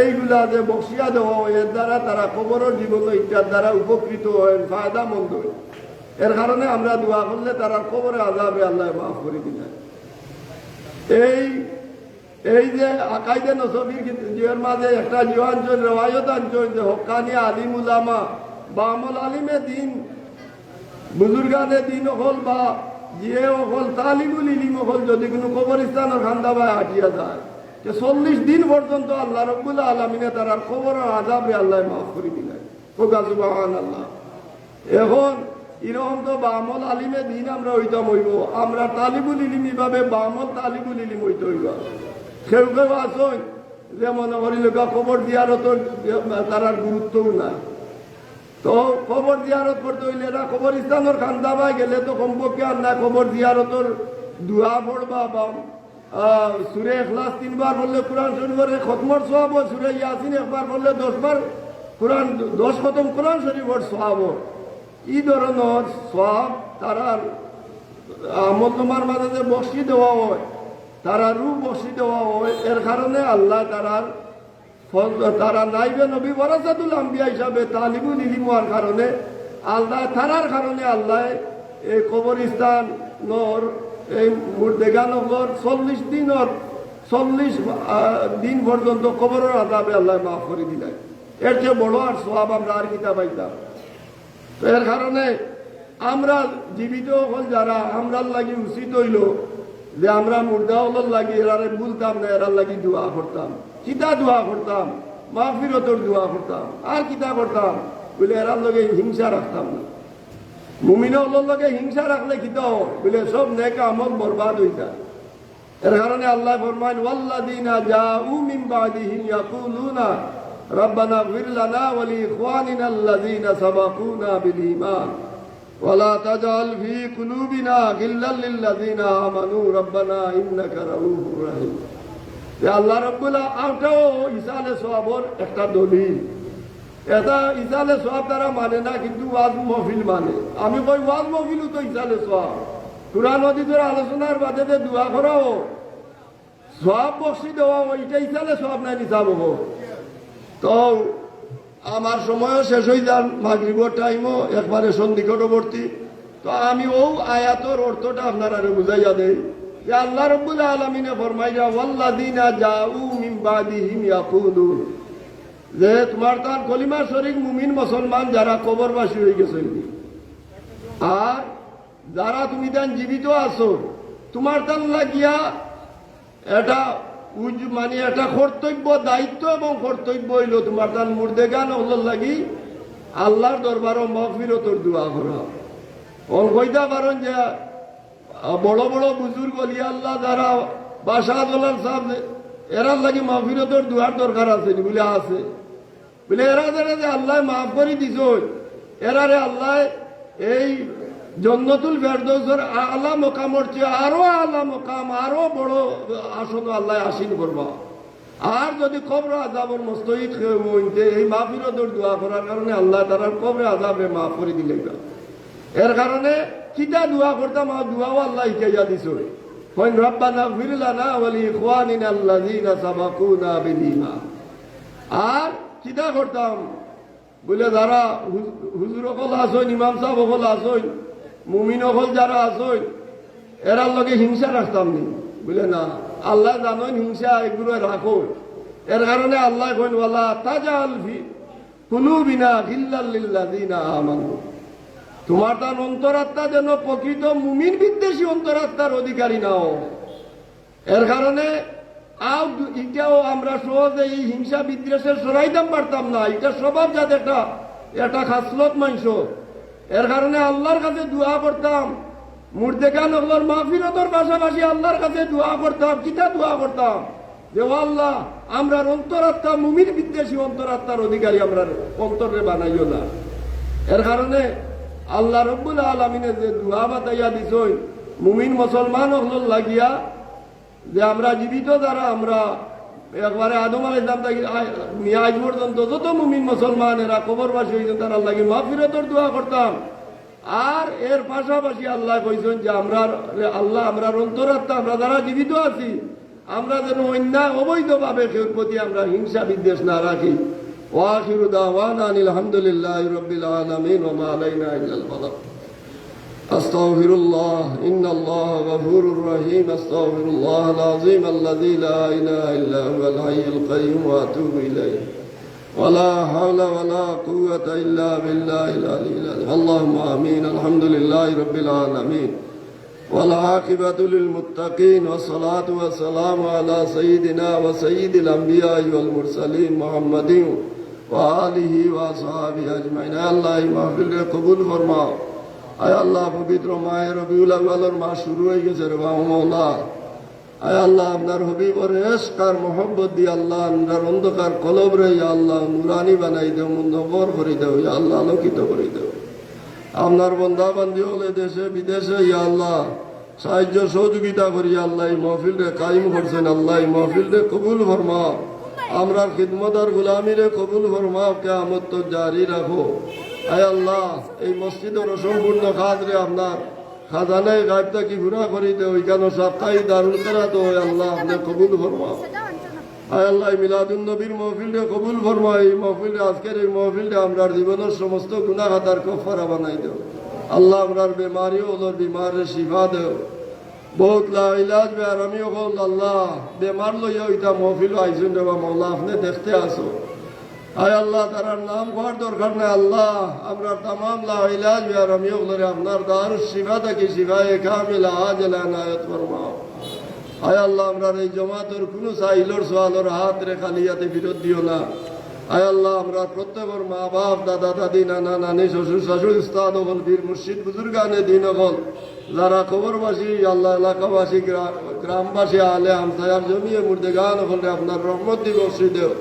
এইগুলা যে বক্সিয়া দেওয়া হয় এর দ্বারা তারা কবরের জীবন ইত্যার দ্বারা উপকৃত হয় ফায়দা মন্দ হয় এর কারণে আমরা দোয়া করলে তারা কবরে আযাবে আল্লাহ মাফ করে দিলেন এই যে আকাইদে নসবির জিয়ার মাঝে একটা জীবাঞ্চল রেওয়ায়ত আনছেন যে হক্কানি আলিম উলামা বা আমল আলিমে দিন বুজুর্গানে দিন হল বা জিয়ে হল তালিবুল ইলিম হল যদি কোনো কবরস্থানের খান্দা বা হাঁটিয়া যায় যে 40 দিন পর্যন্ত আল্লাহ রব্বুল আলামিনে তারা কবরের আযাবে আল্লাহ মাফ করে দিলেন সুবহানাল্লাহ এখন এরকম তো বামল আলিমে দিন আমরা হইতাম হইব আমরা তালিবুল ইলিম ভাবে বামল তালিবুল ইলিম হইতে হইব কেউ কেউ আসুন যে মনে করি লোকা খবর দিয়ারত তার গুরুত্বও নাই তো খবর দিয়ারত করতে হইলে এরা কবরস্থানের খান্দাবাই গেলে তো কমপক্ষে আর না খবর দিয়ারতর দোয়া পড়বা বা সুরে এখলাস 3 বার বললে কোরআন শরীফের খতমর সওয়াব সুরে ইয়াসিন একবার বললে 10 বার কোরআন 10 খতম কোরআন শরীফের সওয়াব এই ধরনের সব তারার আমল তোমার মাঝে যে বসি দেওয়া হয় তারা রূপ বসি দেওয়া হয় এর কারণে আল্লাহ তারা নাইবে নবী ওয়ারাসাতুল আম্বিয়া হিসাবে তালিবুল ইলম হওয়ার কারণে আল্লাহ তারার কারণে আল্লাহ এই কবরস্থান নর এই মুর্দেগানগর 40 দিন পর্যন্ত কবরের আযাবে আল্লাহ মাফ করে দিলেন এর চেয়ে বড় আর সওয়াব আমরা আর কিতা পাইতাম এর কারণে আমরা জীবিত হল যারা আমরার লাগি উচিত হইল যে আমরা মুর্দা হল লাগি এরারে বলতাম না এরার লাগি দোয়া করতাম কিতা দোয়া করতাম মাগফিরতর দোয়া করতাম আর কিতা করতাম বলে এরার লগে হিংসা রাখতাম না মুমিন হলর লগে হিংসা রাখলে কিতা বলে সব নেক আমল বরবাদ হয়ে যায় এর কারণে আল্লাহ ফরমান ওয়াল্লাযিনা জাউ মিন বাদিহিম ইয়াকুলুনা ربنا اغفر لنا ولإخواننا الذين سبقونا بالإيمان ولا تجعل في قلوبنا غلا للذين آمنوا ربنا إنك رؤوف رحيم يا الله ربنا আওটাও ইসালে সওয়াবর একটা দলিল এটা ইসালে সওয়াব দ্বারা মানে না কিন্তু ওয়াজ মাহফিল মানে আমি কই ওয়াজ মাহফিলও তো ইসালে সওয়াব কুরআন হাদিসের আলোচনার বাদে যে দোয়া করাও সওয়াব বখশি দেওয়া ওইটা ইসালে সওয়াব না নিসাব হবো তো আমার সময়ও শেষ হয়ে যান মাগরিবের টাইমও একবারে সন্ধিকটবর্তী তো আমি ও আয়াতর অর্থটা আপনারা বুঝাইয়া দেই যে আল্লাহ রাব্বুল আলামিনে ফরমাইয়া ওয়াল্লাযিনা জাউ মিন বাদিহিম ইয়াকুলুন যে তোমার তার কলিমা শরীক মুমিন মুসলমান যারা কবরবাসী হয়ে গেছেন আর যারা তুমি তান জীবিত আছো তোমার তার লাগিয়া এটা মানে এটা কর্তব্য দায়িত্ব এবং কর্তব্য হইল তোমার তার মুর্দেগান হল লাগি আল্লাহর দরবারও মাগফিরতর দোয়া করা কইতা পারেন যে বড় বড় বুজুর্গ অলিয়া আল্লাহ যারা বাশার দলাল সাহেব এরার লাগি মাগফিরতর দোয়ার দরকার আছে বলে আছে বলে এরা যারা যে আল্লাহ মাফ করে দিছ এরারে আল্লাহ এই জন্নতুল ফেরদৌসের আলা মকামর চেয়ে আরো আলা মকাম আরো বড় আসন আল্লাহ আসীন করবা আর যদি কবর আযাবের মুস্তাহিক হইতে এই মাগফিরতর দোয়া করার কারণে আল্লাহ তাআলা কবর আযাবে মাফ করে দিলেন এর কারণে কিতা দোয়া করতাম আর দোয়াও আল্লাহ ইজাজত দিছে কইন রব্বানা ইগফির লানা ওয়া লিইখওয়ানিনা আল্লাযিনা সাবাকুনা বিল ঈমান আর কিতা করতাম বলে যারা হুজুর হল আসেন ইমাম সাহেব হল আসেন মুমিন হল যারা আসেন এরার লগে হিংসা রাখতাম নি বলে না আল্লাহ জানেন হিংসা এগুলো রাখো এর কারণে আল্লাহ কইন ওয়ালা তাজাল ফি কুলুবিনা গিল্লাল লিল্লাযিনা আমানু তোমার তার অন্তরাত্মা যেন প্রকৃত মুমিন বিদ্বেষী অন্তরাত্মার অধিকারী নাও এর কারণে এটাও আমরা সহজে এই হিংসা বিদ্বেষের সরাইতাম পারতাম না এটা স্বভাব যাতে একটা খাসলত মাংস এর কারণে আল্লাহর কাছে দোয়া করতাম মুর্দেগান হলার মাগফিরতর পাশাপাশি আল্লাহর কাছে দোয়া করতাম কিতা দোয়া করতাম যে আল্লাহ আমরা অন্তরাত্মা মুমিন বিদ্বেষী অন্তরাত্মার অধিকারী আমরা অন্তরে বানাইও না এর কারণে আল্লাহ রব্বুল আলামিনে যে দোয়া বাতাইয়া দিছই মুমিন মুসলমান হল লাগিয়া যে আমরা জীবিত দ্বারা আমরা একবারে আদম আলাইহিস সালাম থেকে নিয়ে আজ পর্যন্ত যত মুমিন মুসলমানেরা কবরবাসী হয়েছেন তারা লাগি মাগফিরাতের দোয়া করতাম। আর এর পাশাপাশি আল্লাহ কইছেন যে আল্লাহ আমরা অন্তরাত্মা আমরা যারা জীবিত আছি আমরা যেন অন্যায় অবৈধভাবে কেউর প্রতি আমরা হিংসা বিদ্বেষ না রাখি। ওয়াখিরু দাওয়ানা আলহামদুলিল্লাহি রাব্বিল আলামিন ওয়া মা আলাইনা ইল্লাল বালাগ। আস্তাগফিরুল্লাহ ইন্নাল্লাহা গফুরুর রহিম। আস্তাগফিরুল্লাহাল আযীম আল্লাযী লা ইলাহা ইল্লা হুয়াল হাইয়ুল কাইয়্যুম ওয়া আতুবু ইলাইহি। ولا حول ولا قوة إلا بالله العلي العظيم. اللهم آمين. الحمد لله رب العالمين والعاقبة للمتقين والصلاة والسلام على سيدنا وسيد الأنبياء والمرسلين محمد وآله وأصحابه أجمعين. আল্লাহ মাহফিল কবুল ফরমাও। আয় আল্লাহ পবিত্র মায়ের রবিউল আউয়ালের মাস শুরু হয়ে গেছে রে মাওলা। আয় আল্লাহ আপনার হবিবর এশকার মোহব্বত দিয়ে আল্লাহ আপনার অন্ধকার কলব রে আল্লাহ নুরানি বানাই দেও, নবর করে দেও ইয়া আল্লাহ, আলোকিত করে দেও। আপনার বন্ধা বান্ধি হলে দেশে বিদেশে ইয়া আল্লাহ সাহায্য সহযোগিতা করি আল্লাহ। মহফিল রে কায়েম করছেন আল্লাহ, মহফিল রে কবুল ফরমাও। আমরার খিদমত আর গুলামি রে কবুল ফরমাও, কিয়ামত তো জারি রাখো। আয় আল্লাহ এই মসজিদের অসম্পূর্ণ কাজ রে আপনার খাজানায় গায়বটা কি ঘুরা করি দে ওইখানে সাপ্তাহি দারুল করা তো আল্লাহ আপনি কবুল ফরমাও। আয় আল্লাহ মিলাদুন নবীর মহফিলটা কবুল ফরমাও। এই মহফিল আজকের এই মহফিলটা আমরার জীবনের সমস্ত গুনাহ খাতার কফারা বানাই দেও আল্লাহ। আমরার বেমারি ওলর বিমারে শিফা দেও। বহুত লা ইলাজ বে আরামিও হল আল্লাহ বেমার লইয়া ওইটা মহফিল আইসুন রে মাওলা, আপনি দেখতে আসো। আয় আল্লাহ তার নাম হওয়ার দরকার নাই আল্লাহ, আমরা তামাম লা ইলাজ বে আরামিও হলরে আপনার দারুস শিফা থাকি শিফায়ে কামিলা আজলা এনায়েত ফরমাও। আয় আল্লাহ আমরা এই জমাতের কোনো সাইলর সোয়ালর হাত রে খালিয়াতে বিরোধ দিও না। আয় আল্লাহ আমরা প্রত্যেকের মা বাপ দাদা দাদি নানা নানি শ্বশুর শাশুড়ি উস্তাদ হল বীর মুর্শিদ বুজুর্গানে দিন হল যারা খবরবাসী আল্লাহ এলাকাবাসী গ্রামবাসী আলে আমসায়ার জমিয়ে মুর্দেগান হলে আপনার রহমত দিবসী দেও।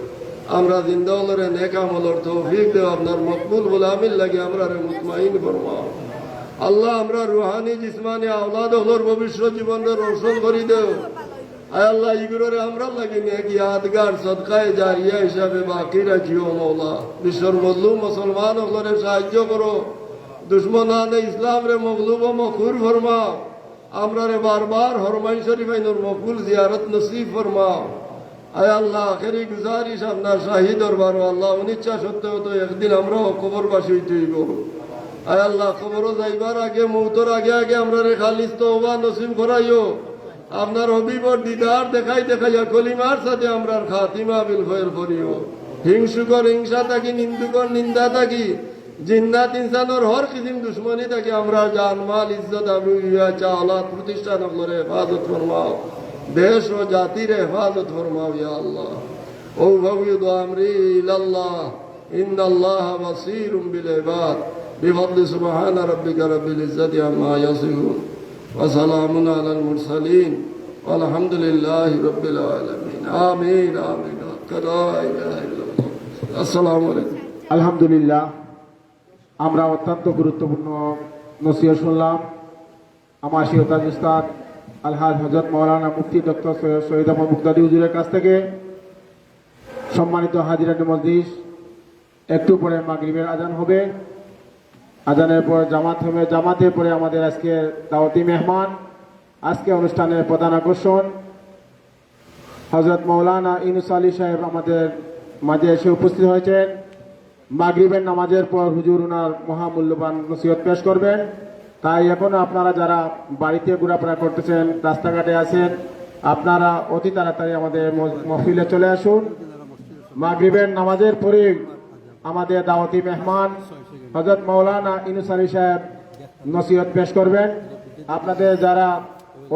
আমরা জিন্দা হলরে নেকাম হলর তৌফিক দেও। আপনার মকবুল গোলামির লাগে আমরা রে মুতমাইন ফরমাও আল্লাহ। আমরা রুহানি জিসমানি আওলাদ হলর ভবিষ্যৎ জীবনের রোশন করি দেও। আয় আল্লাহ ইগুলোরে আমরা লাগে নেক ইয়াদগার সদকায়ে জারিয়া হিসাবে বাকি রাখিও মৌলা। বিশ্বর মজলুম মুসলমান হলরে সাহায্য করো, দুশ্মনানে ইসলাম রে মগলুব ও মখুর ফরমাও। আমরা রে বারবার হরমাই শরীফ আইনুর মকবুল জিয়ারত নসিব ফরমাও। আয় আল্লাহ আখেরি গুজারিশ আপনার শাহী দরবার আল্লাহ অনিচ্ছা সত্ত্বেও তো একদিন আমরাও কবরবাসী হইতে হইব। আয় আল্লাহ কবরও যাইবার আগে মৌতর আগে আগে আমরা রে খালিস তওবা নসিব করাইও। আপনার হবিবর দিদার দেখাই দেখাইয়া কলিমার সাথে আমরার খাতিমা বিল খৈর করিও। হিংসুকর হিংসা থাকি, নিন্দুকর নিন্দা থাকি, জিন্নাত ইনসানোর হর কিসিম দুশ্মনী থাকি আমরা জানমাল ইজ্জত আবরুয়া চাওলাত প্রতিষ্ঠান করে হেফাজত ফরমাও। দেশ ও জাতির হেফাজত ফরমাও ইয়া আল্লাহ। ও ফাউযু আমরি ইলাল্লাহ ইন্নাল্লাহা বাসীরুম বিল ইবাদ। বিফadli সুবহানা রাব্বিকা রাব্বিল ইজ্জাতি আম্মা ইয়াসিফুন ওয়া সালামুন আলাল মুরসালিন ওয়ালহামদুলিল্লাহি রাব্বিল আলামিন। আমিন আমিন। লা ইলাহা ইল্লাল্লাহ। আসসালামু আলাইকুম। আলহামদুলিল্লাহ, আমরা অত্যন্ত গুরুত্বপূর্ণ নসিহত শুনলাম আমার শিরতাজ উস্তাদ আলহাজ হযরত মাওলানা মুফতি ডক্টর সৈয়দ আহমদ মুক্তাদি হুজুরের কাছ থেকে। সম্মানিত হাজিরানে মজলিস, একটু পরে মাগরিবের আজান হবে। আজানের পর জামাত হবে, জামাতের পরে আমাদের আজকে দাওয়াতি মেহমান। আজকে অনুষ্ঠানের প্রধান আকর্ষণ হযরত মাওলানা ইউনুস আলী সাহেব আমাদের মাঝে এসে উপস্থিত হয়েছেন। মাগরিবের নামাজের পর হুজুর ওনার মহামূল্যবান নসিহত পেশ করবেন। তাই এখনো আপনারা যারা বাড়িতে ঘোরাফেরা করতেছেন, রাস্তাঘাটে আছেন, আপনারা অতি তাড়াতাড়ি আমাদের মহফিলে চলে আসুন। মাগরিবের নামাজের পরে আমাদের দাওয়াতি মেহমান হযরত মাওলানা ইউনুস আলী সাহেব নসিহত পেশ করবেন। আপনাদের যারা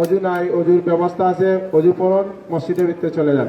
অজু নাই, অজুর ব্যবস্থা আছে, অজু পড়ুন, মসজিদের ভিতরে চলে যান।